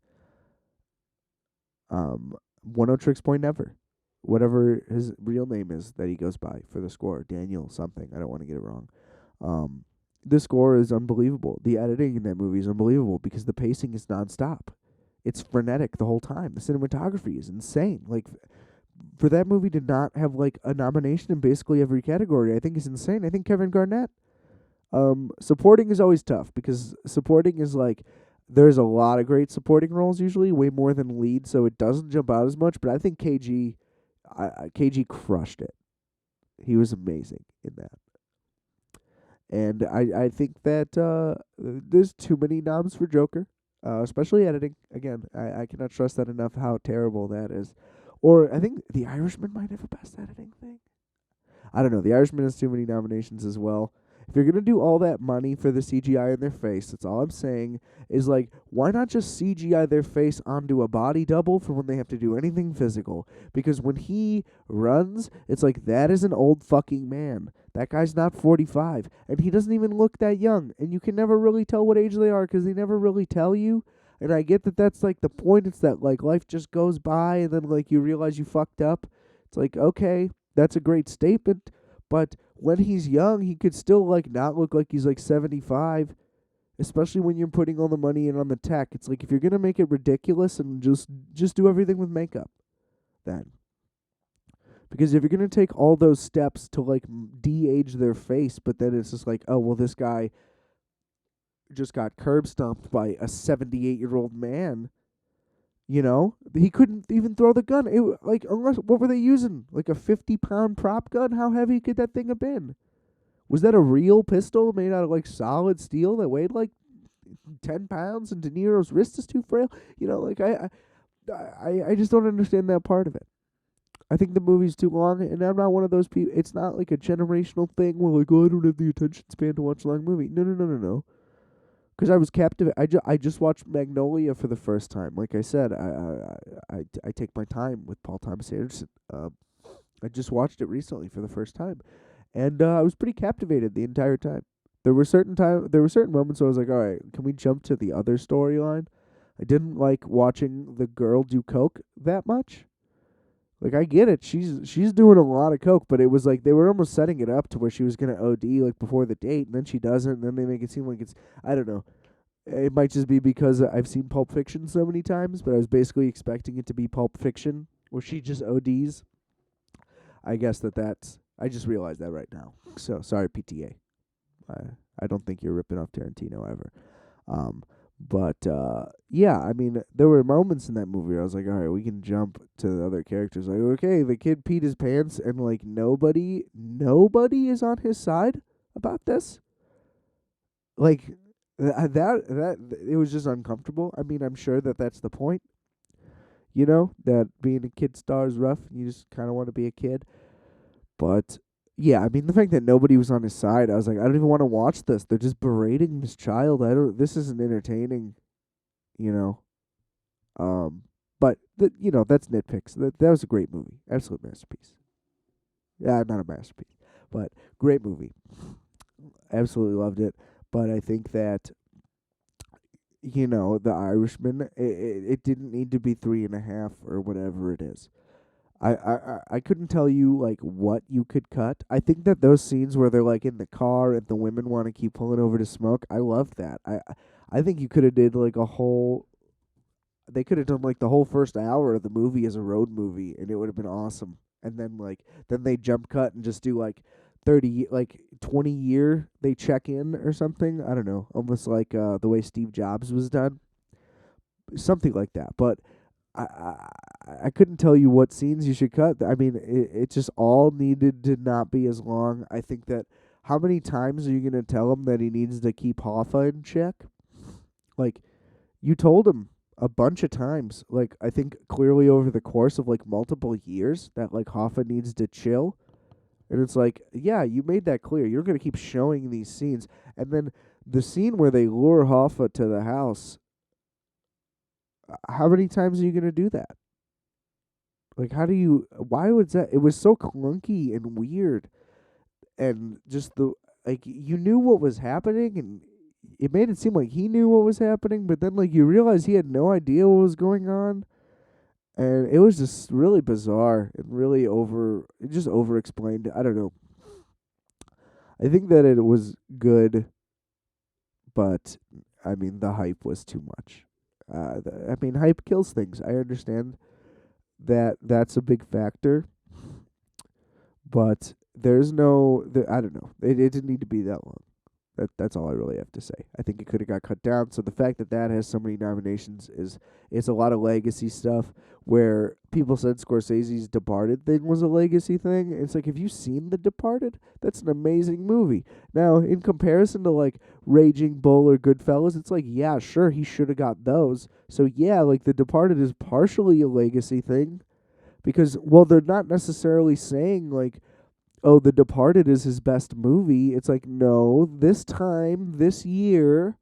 One O Tricks Point Never. Whatever his real name is that he goes by for the score, Daniel something. I don't want to get it wrong. The score is unbelievable. The editing in that movie is unbelievable because the pacing is nonstop. It's frenetic the whole time. The cinematography is insane. Like, for that movie to not have like a nomination in basically every category, I think is insane. I think Kevin Garnett. Supporting is always tough because supporting is like there's a lot of great supporting roles usually, way more than lead, so it doesn't jump out as much. But I think KG crushed it. He was amazing in that. And I think that there's too many noms for Joker, especially editing. Again, I cannot stress that enough how terrible that is. Or I think The Irishman might have a best editing thing. I don't know. The Irishman has too many nominations as well. If you're gonna do all that money for the CGI in their face, that's all I'm saying is like, why not just CGI their face onto a body double for when they have to do anything physical? Because when he runs, it's like that is an old fucking man. That guy's not 45, and he doesn't even look that young. And you can never really tell what age they are because they never really tell you. And I get that that's like the point. It's that like life just goes by, and then like you realize you fucked up. It's like, okay, that's a great statement, but when he's young, he could still like not look like he's like 75, especially when you're putting all the money in on the tech. It's like if you're going to make it ridiculous and just do everything with makeup then. Because if you're going to take all those steps to like de-age their face, but then it's just like, oh, well, this guy just got curb stomped by a 78-year-old man. You know, he couldn't even throw the gun. It like unless what were they using? Like a 50-pound prop gun? How heavy could that thing have been? Was that a real pistol made out of like solid steel that weighed like 10 pounds? And De Niro's wrist is too frail. You know, like I just don't understand that part of it. I think the movie's too long, and I'm not one of those people. It's not like a generational thing where like, oh, I don't have the attention span to watch a long movie. No. Because I was captivated. I just watched Magnolia for the first time. Like I said, I take my time with Paul Thomas Anderson. I just watched it recently for the first time, and I was pretty captivated the entire time. There were certain moments where I was like, all right, can we jump to the other storyline? I didn't like watching the girl do coke that much. Like, I get it. She's doing a lot of coke, but it was like they were almost setting it up to where she was gonna OD like before the date, and then she doesn't, and then they make it seem like it's, I don't know. It might just be because I've seen Pulp Fiction so many times, but I was basically expecting it to be Pulp Fiction where she just ODs. I guess that's. I just realized that right now. So sorry, PTA. I don't think you're ripping off Tarantino ever. But yeah, I mean, there were moments in that movie where I was like, all right, we can jump to the other characters. Like, okay, the kid peed his pants, and like nobody is on his side about this. Like that it was just uncomfortable. I mean, I'm sure that's the point. You know, that being a kid star is rough. You just kind of want to be a kid. But yeah, I mean, the fact that nobody was on his side, I was like, I don't even want to watch this. They're just berating this child. This isn't entertaining, you know. But that's nitpicks. That was a great movie, absolute masterpiece. Yeah, not a masterpiece, but great movie. Absolutely loved it. But I think that The Irishman, it didn't need to be 3.5 or whatever it is. I couldn't tell you like what you could cut. I think that those scenes where they're like in the car and the women want to keep pulling over to smoke, I love that. I think you could have did like a whole. They could have done like the whole first hour of the movie as a road movie, and it would have been awesome. And then they jump cut and just do like 20 year they check in or something. I don't know, almost like the way Steve Jobs was done, something like that. But I couldn't tell you what scenes you should cut. I mean, it just all needed to not be as long. I think that how many times are you gonna tell him that he needs to keep Hoffa in check? Like, you told him a bunch of times. Like, I think clearly over the course of like multiple years that like Hoffa needs to chill. And it's like, yeah, you made that clear. You're gonna keep showing these scenes, and then the scene where they lure Hoffa to the house. How many times are you gonna do that? Like, how do you? Why was that? It was so clunky and weird, and just the like you knew what was happening, and it made it seem like he knew what was happening, but then like you realize he had no idea what was going on, and it was just really bizarre and really it just over explained. I don't know. I think that it was good, but I mean the hype was too much. I mean, hype kills things. I understand that that's a big factor, but there's no, I don't know. It didn't need to be that long. That's all I really have to say. I think it could have got cut down. So the fact that that has so many nominations is it's a lot of legacy stuff. Where people said Scorsese's Departed thing was a legacy thing. It's like, have you seen The Departed? That's an amazing movie. Now, in comparison to like Raging Bull or Goodfellas, it's like, yeah, sure, he should have got those. So yeah, like The Departed is partially a legacy thing because, well, they're not necessarily saying like, oh, The Departed is his best movie. It's like, no, this time, this year,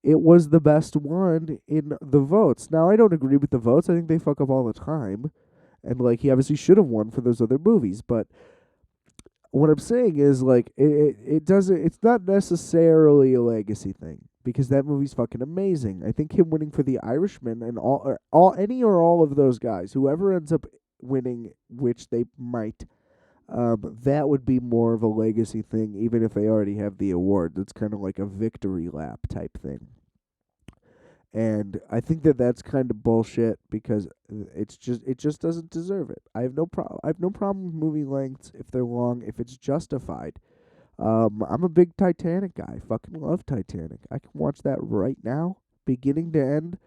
it was the best one in the votes. Now, I don't agree with the votes. I think they fuck up all the time. And, like, he obviously should have won for those other movies. But what I'm saying is, like, it doesn't, it's not necessarily a legacy thing. Because that movie's fucking amazing. I think him winning for The Irishman and any or all of those guys, whoever ends up winning, which they might, that would be more of a legacy thing, even if they already have the award. It's kind of like a victory lap type thing. And I think that that's kind of bullshit because it just doesn't deserve it. I have no problem with movie lengths if they're long, if it's justified. I'm a big Titanic guy. Fucking love Titanic. I can watch that right now, beginning to end.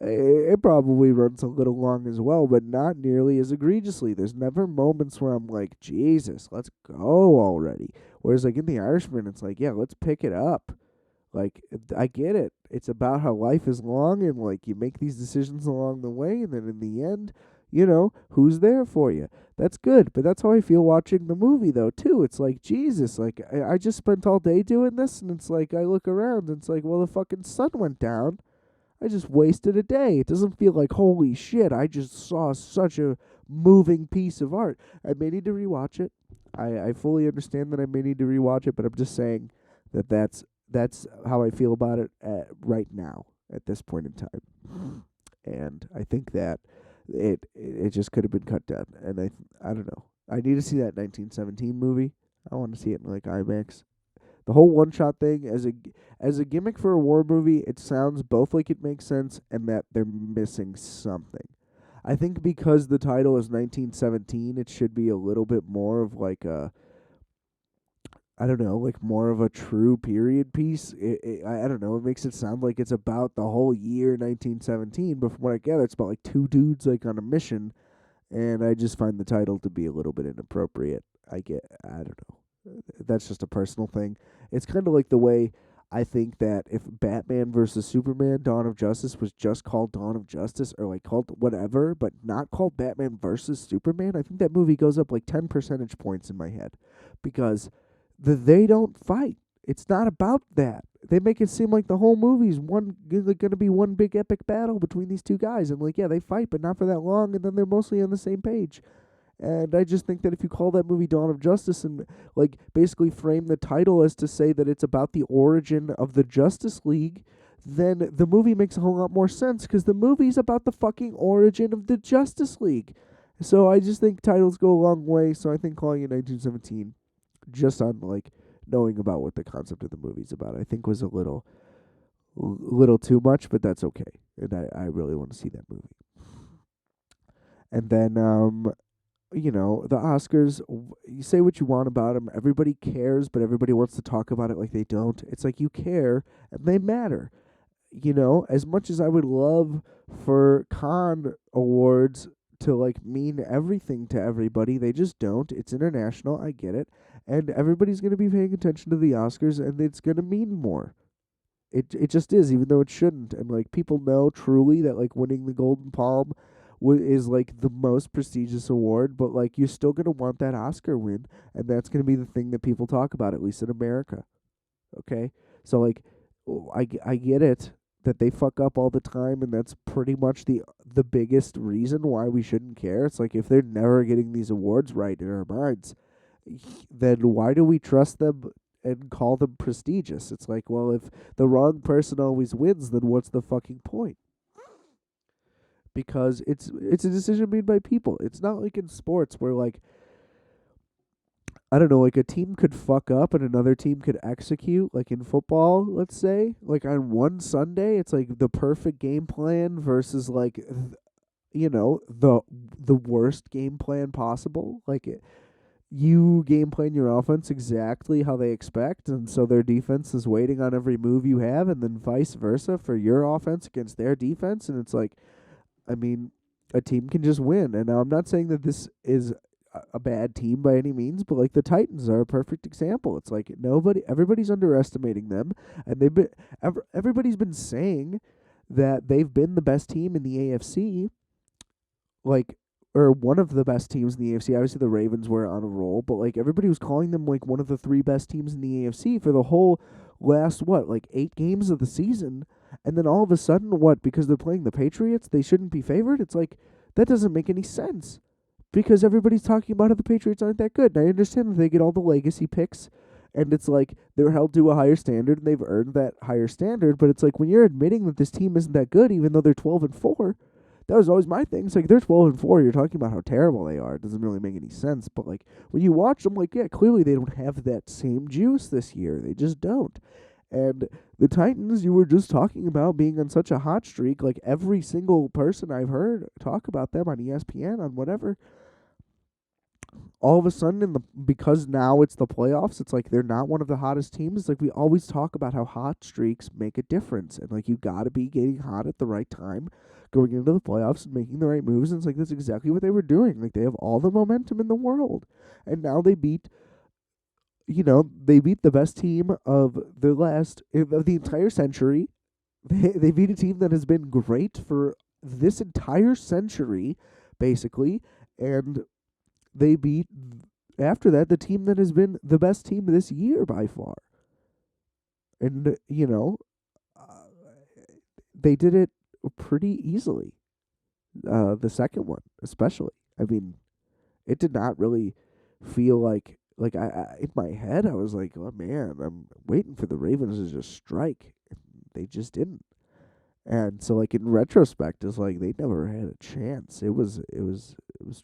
It probably runs a little long as well, but not nearly as egregiously. There's never moments where I'm like, Jesus, let's go already. Whereas, like, in The Irishman, it's like, yeah, let's pick it up. Like, I get it. It's about how life is long, and, like, you make these decisions along the way, and then in the end, you know, who's there for you? That's good, but that's how I feel watching the movie, though, too. It's like, Jesus, like, I just spent all day doing this, and it's like, I look around, and it's like, well, the fucking sun went down. I just wasted a day. It doesn't feel like, holy shit, I just saw such a moving piece of art. I may need to rewatch it. I fully understand that I may need to rewatch it, but I'm just saying that that's how I feel about it right now at this point in time. And I think that it just could have been cut down. And I don't know. I need to see that 1917 movie. I want to see it in like IMAX. The whole one shot thing as a gimmick for a war movie, it sounds both like it makes sense and that they're missing something. I think because the title is 1917, it should be a little bit more of like a, I don't know, like more of a true period piece. I don't know. It makes it sound like it's about the whole year 1917, but from what I gather, it's about like two dudes like on a mission, and I just find the title to be a little bit inappropriate. I don't know. That's just a personal thing. It's kind of like the way I think that if Batman versus Superman Dawn of Justice was just called Dawn of Justice or like called whatever, but not called Batman versus Superman, I think that movie goes up like 10 percentage points in my head because they don't fight. It's not about that. They make it seem like the whole movie's going to be one big epic battle between these two guys, and like, yeah, they fight, but not for that long, and then they're mostly on the same page. And I just think that if you call that movie Dawn of Justice and like basically frame the title as to say that it's about the origin of the Justice League, then the movie makes a whole lot more sense because the movie's about the fucking origin of the Justice League. So I just think titles go a long way. So I think calling it 1917 just on like knowing about what the concept of the movie's about, I think was a little too much, but that's okay. And I really want to see that movie. And then you know, the Oscars, you say what you want about them. Everybody cares, but everybody wants to talk about it like they don't. It's like you care, and they matter. as much as I would love for con awards to like mean everything to everybody, they just don't. It's international, I get it. And everybody's going to be paying attention to the Oscars and it's going to mean more. It just is, even though it shouldn't. And like people know truly that like winning the Golden Palm is like the most prestigious award, but like you're still going to want that Oscar win, and that's going to be the thing that people talk about, at least in America. Okay? So like I get it that they fuck up all the time, and that's pretty much the biggest reason why we shouldn't care. It's like if they're never getting these awards right in our minds, then why do we trust them and call them prestigious? It's like, well, if the wrong person always wins, then what's the fucking point? Because it's a decision made by people. It's not like in sports where like I don't know, like a team could fuck up and another team could execute, like in football, let's say. Like on one Sunday, it's like the perfect game plan versus like the worst game plan possible. Like you game plan your offense exactly how they expect, and so their defense is waiting on every move you have, and then vice versa for your offense against their defense, and it's like, I mean, a team can just win. And now I'm not saying that this is a bad team by any means, but like the Titans are a perfect example. It's like everybody's underestimating them, and everybody's been saying that they've been the best team in the AFC, like or one of the best teams in the AFC. Obviously, the Ravens were on a roll, but like everybody was calling them like one of the three best teams in the AFC for the whole last like 8 games of the season. And then all of a sudden, what? Because they're playing the Patriots, they shouldn't be favored? It's like that doesn't make any sense. Because everybody's talking about how the Patriots aren't that good. And I understand that they get all the legacy picks, and it's like they're held to a higher standard and they've earned that higher standard. But it's like when you're admitting that this team isn't that good, even though they're 12-4, that was always my thing. It's like they're 12-4. You're talking about how terrible they are. It doesn't really make any sense. But like when you watch them, like yeah, clearly they don't have that same juice this year. They just don't. And the Titans, you were just talking about being on such a hot streak. Like every single person I've heard talk about them on ESPN, on whatever, all of a sudden because now it's the playoffs, it's like they're not one of the hottest teams. Like we always talk about how hot streaks make a difference, and like you got to be getting hot at the right time going into the playoffs and making the right moves. And it's like that's exactly what they were doing. Like they have all the momentum in the world, and now they beat the best team of the entire century. They beat a team that has been great for this entire century, basically, and they beat, after that, the team that has been the best team this year by far. And, they did it pretty easily. The second one, especially. I mean, it did not really feel like I in my head, I was like, oh man, I'm waiting for the Ravens to just strike. And they just didn't. And so, like, in retrospect, it's like they never had a chance. It was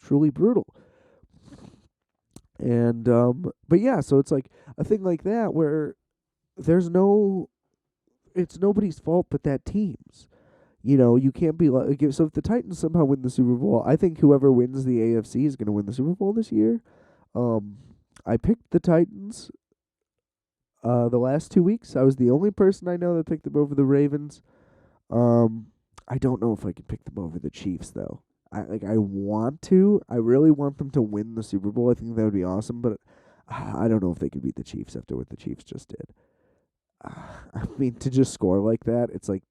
truly brutal. And but yeah, so it's like a thing like that where it's nobody's fault but that team's. You can't be like, so if the Titans somehow win the Super Bowl, I think whoever wins the AFC is going to win the Super Bowl this year. I picked the Titans the last 2 weeks. I was the only person I know that picked them over the Ravens. I don't know if I can pick them over the Chiefs though. I want to. I really want them to win the Super Bowl. I think that would be awesome, but I don't know if they could beat the Chiefs after what the Chiefs just did. I mean, to just score like that, it's like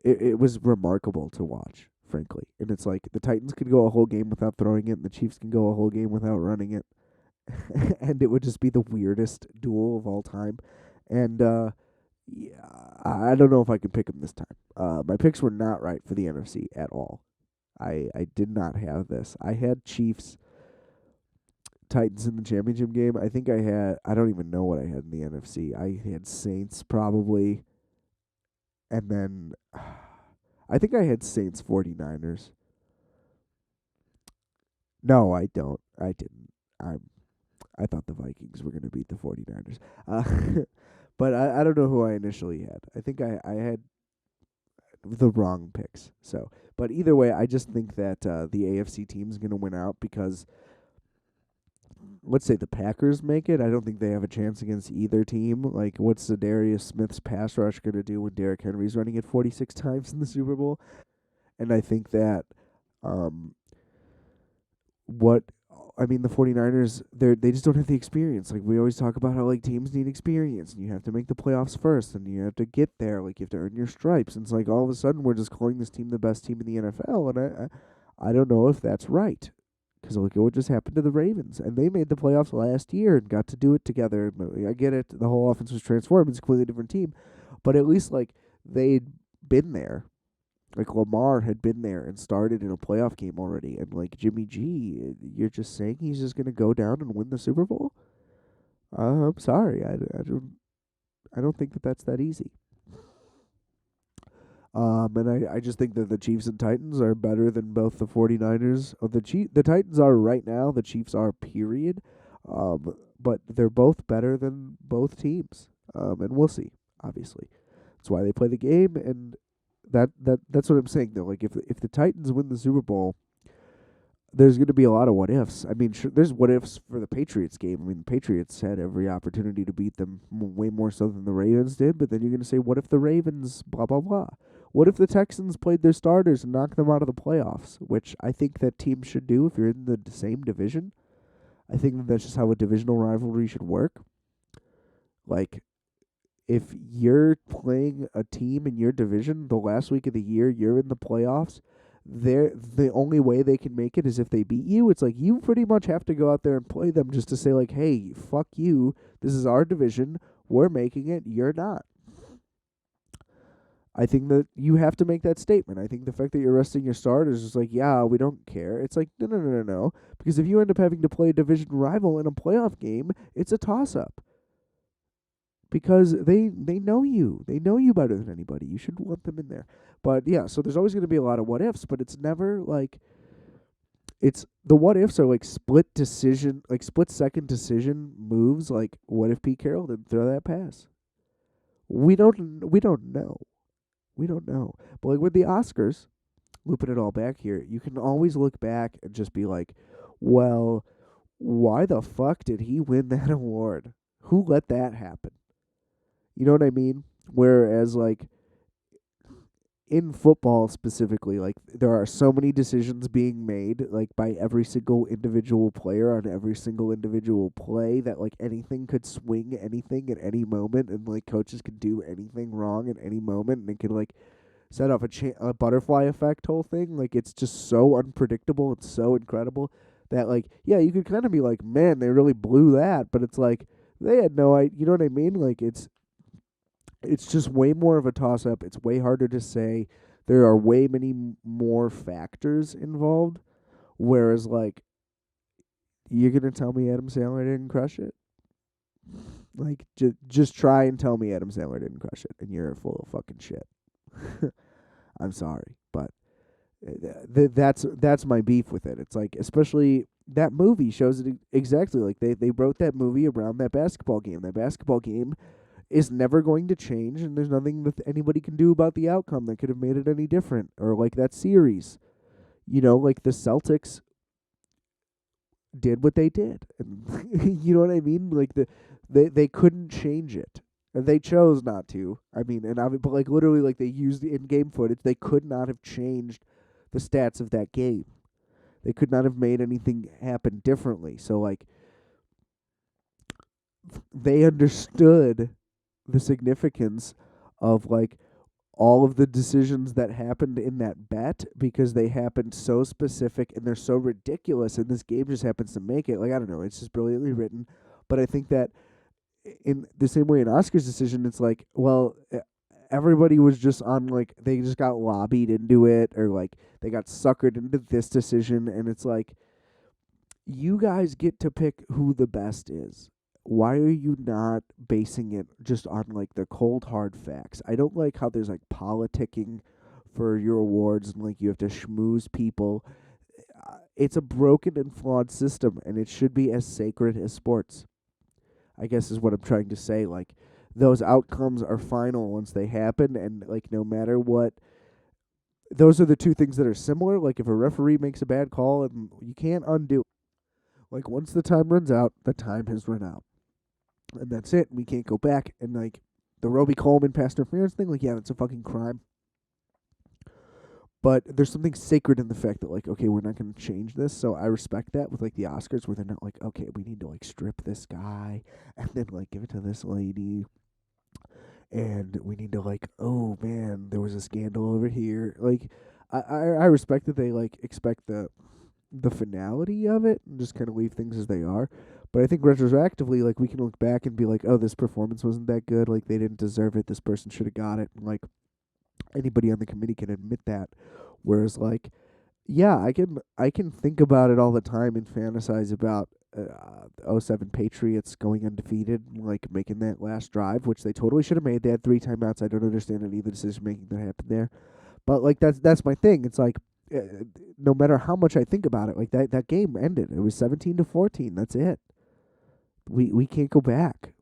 it was remarkable to watch, frankly. And it's like the Titans could go a whole game without throwing it, and the Chiefs can go a whole game without running it. And it would just be the weirdest duel of all time. And yeah, I don't know if I can pick them this time. My picks were not right for the NFC at all. I did not have this. I had Chiefs, Titans in the championship game. I don't even know what I had in the NFC. I had Saints probably. And then I think I had Saints 49ers. No, I don't. I didn't. I thought the Vikings were going to beat the 49ers. But I don't know who I initially had. I think I had the wrong picks. So, but either way, I just think that the AFC team's going to win out because let's say the Packers make it. I don't think they have a chance against either team. Like, what's Darius Smith's pass rush going to do when Derrick Henry's running it 46 times in the Super Bowl? And I think that um, what I mean, the 49ers, they just don't have the experience. Like, we always talk about how, like, teams need experience, and you have to make the playoffs first, and you have to get there. Like, you have to earn your stripes. And it's like, all of a sudden, we're just calling this team the best team in the NFL, and I don't know if that's right. Because look at what just happened to the Ravens. And they made the playoffs last year and got to do it together. I get it. The whole offense was transformed. It's a completely different team. But at least, like, they'd been there. Like, Lamar had been there and started in a playoff game already. And, like, Jimmy G, you're just saying he's just going to go down and win the Super Bowl? I'm sorry. I don't think that that's that easy. And I just think that the Chiefs and Titans are better than both the 49ers. The Titans are right now, the Chiefs are period. But they're both better than both teams. And we'll see, obviously. That's why they play the game, and that's what I'm saying though. Like, if the Titans win the Super Bowl, there's going to be a lot of what ifs. I mean, sure, there's what ifs for the Patriots game. I mean, the Patriots had every opportunity to beat them way more so than the Ravens did. But then you're going to say, what if the Ravens blah blah blah? What if the Texans played their starters and knocked them out of the playoffs? Which I think that teams should do if you're in the same division. I think that's just how a divisional rivalry should work. Like, if you're playing a team in your division the last week of the year, you're in the playoffs, the only way they can make it is if they beat you. It's like you pretty much have to go out there and play them just to say, like, hey, fuck you. This is our division. We're making it. You're not. I think that you have to make that statement. I think the fact that you're resting your starters is like, yeah, we don't care. It's like, no. Because if you end up having to play a division rival in a playoff game, it's a toss-up. Because they know you. They know you better than anybody. You should want them in there. But yeah, so there's always going to be a lot of what ifs, but it's never like it's the what ifs are like split second decision moves. Like, what if Pete Carroll didn't throw that pass? We don't know. We don't know. But like with the Oscars, looping it all back here, you can always look back and just be like, well, why the fuck did he win that award? Who let that happen? You know what I mean? Whereas, like, in football specifically, like, there are so many decisions being made, like, by every single individual player on every single individual play that, like, anything could swing anything at any moment, and, like, coaches could do anything wrong at any moment, and it could, like, set off a butterfly effect whole thing. Like, it's just so unpredictable and so incredible that, like, yeah, you could kind of be like, man, they really blew that, but it's like, they had no idea. You know what I mean? Like, it's just way more of a toss-up. It's way harder to say. There are way many more factors involved. Whereas, like, you're going to tell me Adam Sandler didn't crush it? Like, just try and tell me Adam Sandler didn't crush it, and you're full of fucking shit. I'm sorry, but that's my beef with it. It's like, especially that movie shows it exactly. Like, they wrote that movie around that basketball game. That basketball game is never going to change, and there's nothing that anybody can do about the outcome that could have made it any different. Or like that series, like the Celtics did what they did, and you know what I mean. Like they couldn't change it, and they chose not to. I mean, but like literally, like they used the in-game footage. They could not have changed the stats of that game. They could not have made anything happen differently. So like they understood the significance of like all of the decisions that happened in that bet because they happened so specific and they're so ridiculous, and this game just happens to make it. Like, I don't know, it's just brilliantly written. But I think that in the same way in Oscar's decision, it's like, well, everybody was just on, like, they just got lobbied into it, or like they got suckered into this decision, and it's like, you guys get to pick who the best is. Why are you not basing it just on like the cold hard facts? I don't like how there's like politicking for your awards, and like you have to schmooze people. It's a broken and flawed system, and it should be as sacred as sports, I guess, is what I'm trying to say. Like, those outcomes are final once they happen, and like no matter what, those are the two things that are similar. Like, if a referee makes a bad call, and you can't undo it. Like once the time runs out, the time has run out, and that's it. We can't go back. And like the Roby Coleman pass interference thing, like yeah, that's a fucking crime. But there's something sacred in the fact that like, okay, we're not going to change this. So I respect that with like the Oscars, where they're not like, okay, we need to like strip this guy and then like give it to this lady, and we need to like, oh man, there was a scandal over here. Like, I respect that they like expect the finality of it and just kind of leave things as they are. But I think retrospectively, like we can look back and be like, oh, this performance wasn't that good. Like they didn't deserve it. This person should have got it. And like anybody on the committee can admit that. Whereas like, yeah, I can think about it all the time and fantasize about '07 Patriots going undefeated, and, like making that last drive, which they totally should have made. They had 3 timeouts. I don't understand any of the decision making that happened there. But like that's my thing. It's like uh, no matter how much I think about it, like that game ended. It was 17-14. That's it. We can't go back.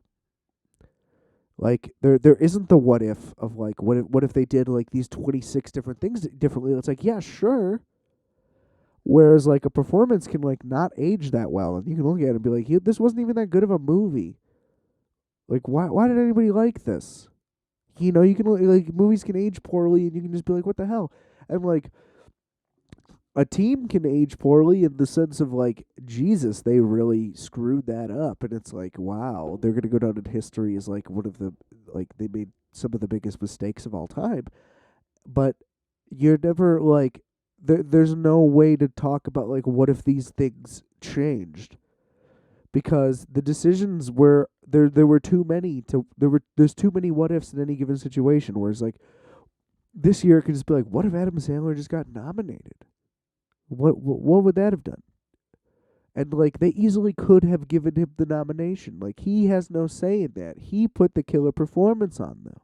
Like there isn't the what if of like what if they did like these 26 different things differently. It's like yeah, sure. Whereas like a performance can like not age that well, and you can look at it and be like, this wasn't even that good of a movie. Like why did anybody like this? You can like movies can age poorly, and you can just be like, what the hell? And like a team can age poorly in the sense of like Jesus, they really screwed that up, and it's like wow, they're gonna go down in history as like one of the like they made some of the biggest mistakes of all time. But you're never like there's no way to talk about like what if these things changed, because the decisions were there were too many to there's too many what ifs in any given situation, whereas like this year it could just be like, what if Adam Sandler just got nominated? What would that have done? And like they easily could have given him the nomination. Like he has no say in that. He put the killer performance on though.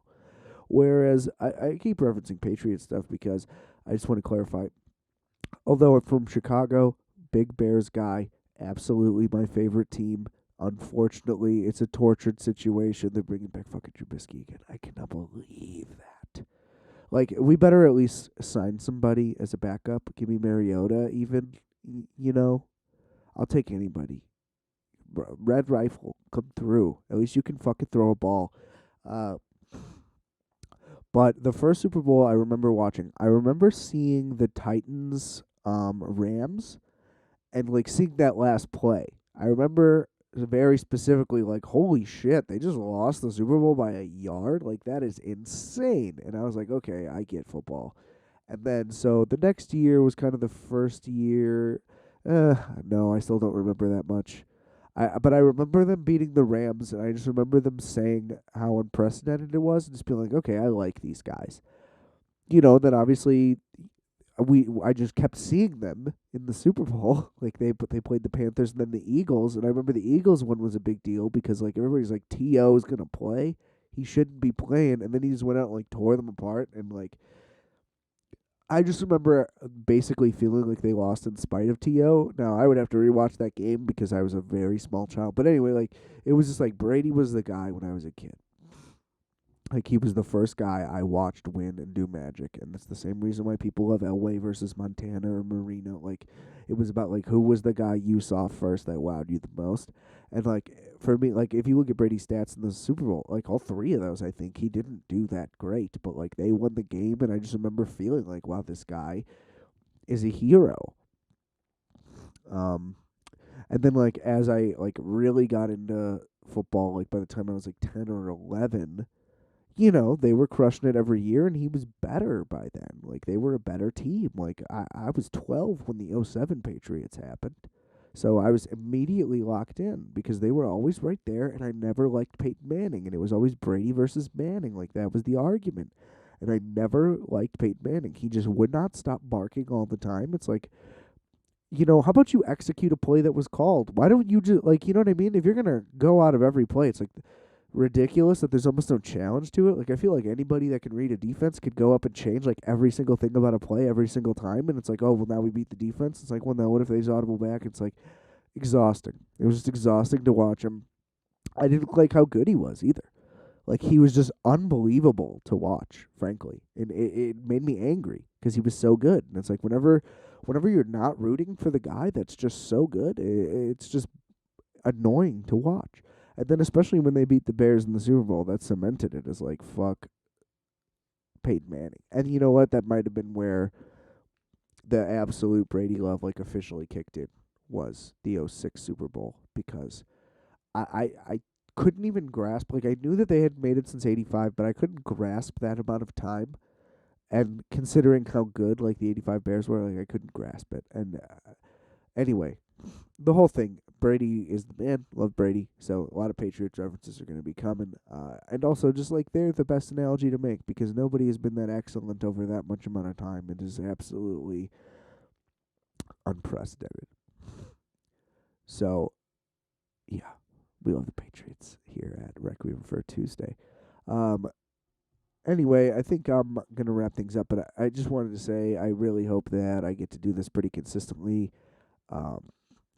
Whereas I keep referencing Patriot stuff because I just want to clarify. Although I'm from Chicago, big Bears guy, absolutely my favorite team. Unfortunately, it's a tortured situation. They're bringing back fucking Trubisky again. I cannot believe that. Like, we better at least sign somebody as a backup. Give me Mariota, even. You know, I'll take anybody. Red Rifle, come through. At least you can fucking throw a ball. Uh, but the first Super Bowl I remember watching, I remember seeing the Titans Rams and like seeing that last play. I remember very specifically like holy shit, they just lost the Super Bowl by a yard. Like that is insane. And I was like, okay, I get football. And then so the next year was kind of the first year. No, I still don't remember that much. But I remember them beating the Rams, and I just remember them saying how unprecedented it was, and just being like, okay, I like these guys. Then obviously I just kept seeing them in the Super Bowl. Like they played the Panthers and then the Eagles, and I remember the Eagles one was a big deal because like everybody's like T.O. is gonna play, he shouldn't be playing, and then he just went out and like tore them apart, and like I just remember basically feeling like they lost in spite of T.O. Now, I would have to rewatch that game because I was a very small child. But anyway, like, it was just like Brady was the guy when I was a kid. Like, he was the first guy I watched win and do magic. And that's the same reason why people love Elway versus Montana or Marino. Like, it was about, like, who was the guy you saw first that wowed you the most. And, like, for me, like, if you look at Brady's stats in the Super Bowl, like, all 3 of those, I think, he didn't do that great. But, like, they won the game, and I just remember feeling like, wow, this guy is a hero. Um, and then, like, as I, like, really got into football, like, by the time I was, like, 10 or 11, they were crushing it every year, and he was better by then. Like, they were a better team. Like, I was 12 when the '07 Patriots happened. So I was immediately locked in because they were always right there, and I never liked Peyton Manning, and it was always Brady versus Manning. Like, that was the argument. And I never liked Peyton Manning. He just would not stop barking all the time. It's like, how about you execute a play that was called? Why don't you just, like, you know what I mean? If you're going to go out of every play, it's like ridiculous that there's almost no challenge to it. Like, I feel like anybody that can read a defense could go up and change like every single thing about a play every single time, and it's like, oh well, now we beat the defense. It's like, well, now what if they just audible back? It's like exhausting. It was just exhausting to watch him. I didn't like how good he was either. Like he was just unbelievable to watch, frankly, and it made me angry because he was so good. And it's like whenever you're not rooting for the guy that's just so good, it's just annoying to watch. And then especially when they beat the Bears in the Super Bowl, that cemented it as like fuck Peyton Manning. And you know what? That might have been where the absolute Brady love like officially kicked in, was the '06 Super Bowl, because I couldn't even grasp, like I knew that they had made it since '85, but I couldn't grasp that amount of time. And considering how good like the '85 Bears were, like I couldn't grasp it. And anyway, the whole thing, Brady is the man. Love Brady. So a lot of Patriots references are going to be coming. And also, just like they're the best analogy to make, because nobody has been that excellent over that much amount of time. It is absolutely unprecedented. So, yeah, we love the Patriots here at Requiem for a Tuesday. Um, anyway, I think I'm going to wrap things up, but I just wanted to say I really hope that I get to do this pretty consistently. Um,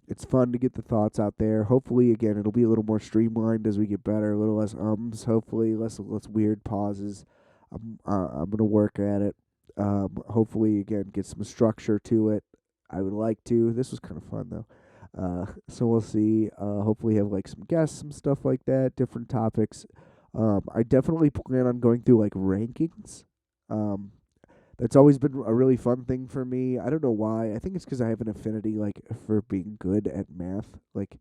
it's fun to get the thoughts out there. Hopefully, again, it'll be a little more streamlined as we get better, a little less ums, hopefully, less weird pauses. I'm gonna work at it. Hopefully, again, get some structure to it. I would like to. This was kind of fun though. So we'll see. Hopefully, have like some guests, some stuff like that, different topics. I definitely plan on going through like rankings. Um, that's always been a really fun thing for me. I don't know why. I think it's because I have an affinity like for being good at math. Like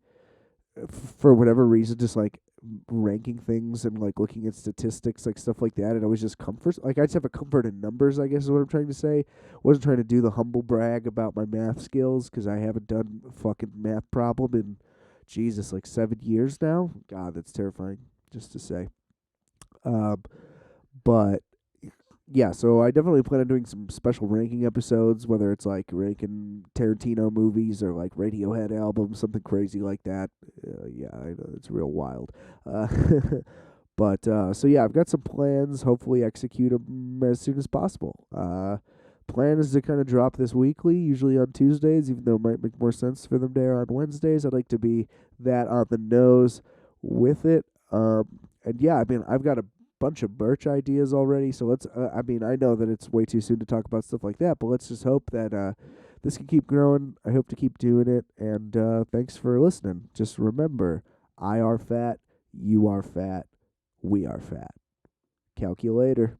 for whatever reason, just like ranking things and like looking at statistics, like stuff like that. It always just comforts. Like I just have a comfort in numbers, I guess is what I'm trying to say. Wasn't trying to do the humble brag about my math skills, because I haven't done a fucking math problem in Jesus like 7 years now. God, that's terrifying just to say. Um, but yeah, so I definitely plan on doing some special ranking episodes, whether it's like ranking Tarantino movies or like Radiohead albums, something crazy like that. Yeah, I know it's real wild. Uh, but so yeah, I've got some plans. Hopefully, execute them as soon as possible. Plan is to kind of drop this weekly, usually on Tuesdays, even though it might make more sense for them to air on Wednesdays. I'd like to be that on the nose with it. And yeah, I mean, I've got a bunch of merch ideas already. So let's. I mean, I know that it's way too soon to talk about stuff like that, but let's just hope that this can keep growing. I hope to keep doing it. And thanks for listening. Just remember, I are fat, you are fat, we are fat. Calculator.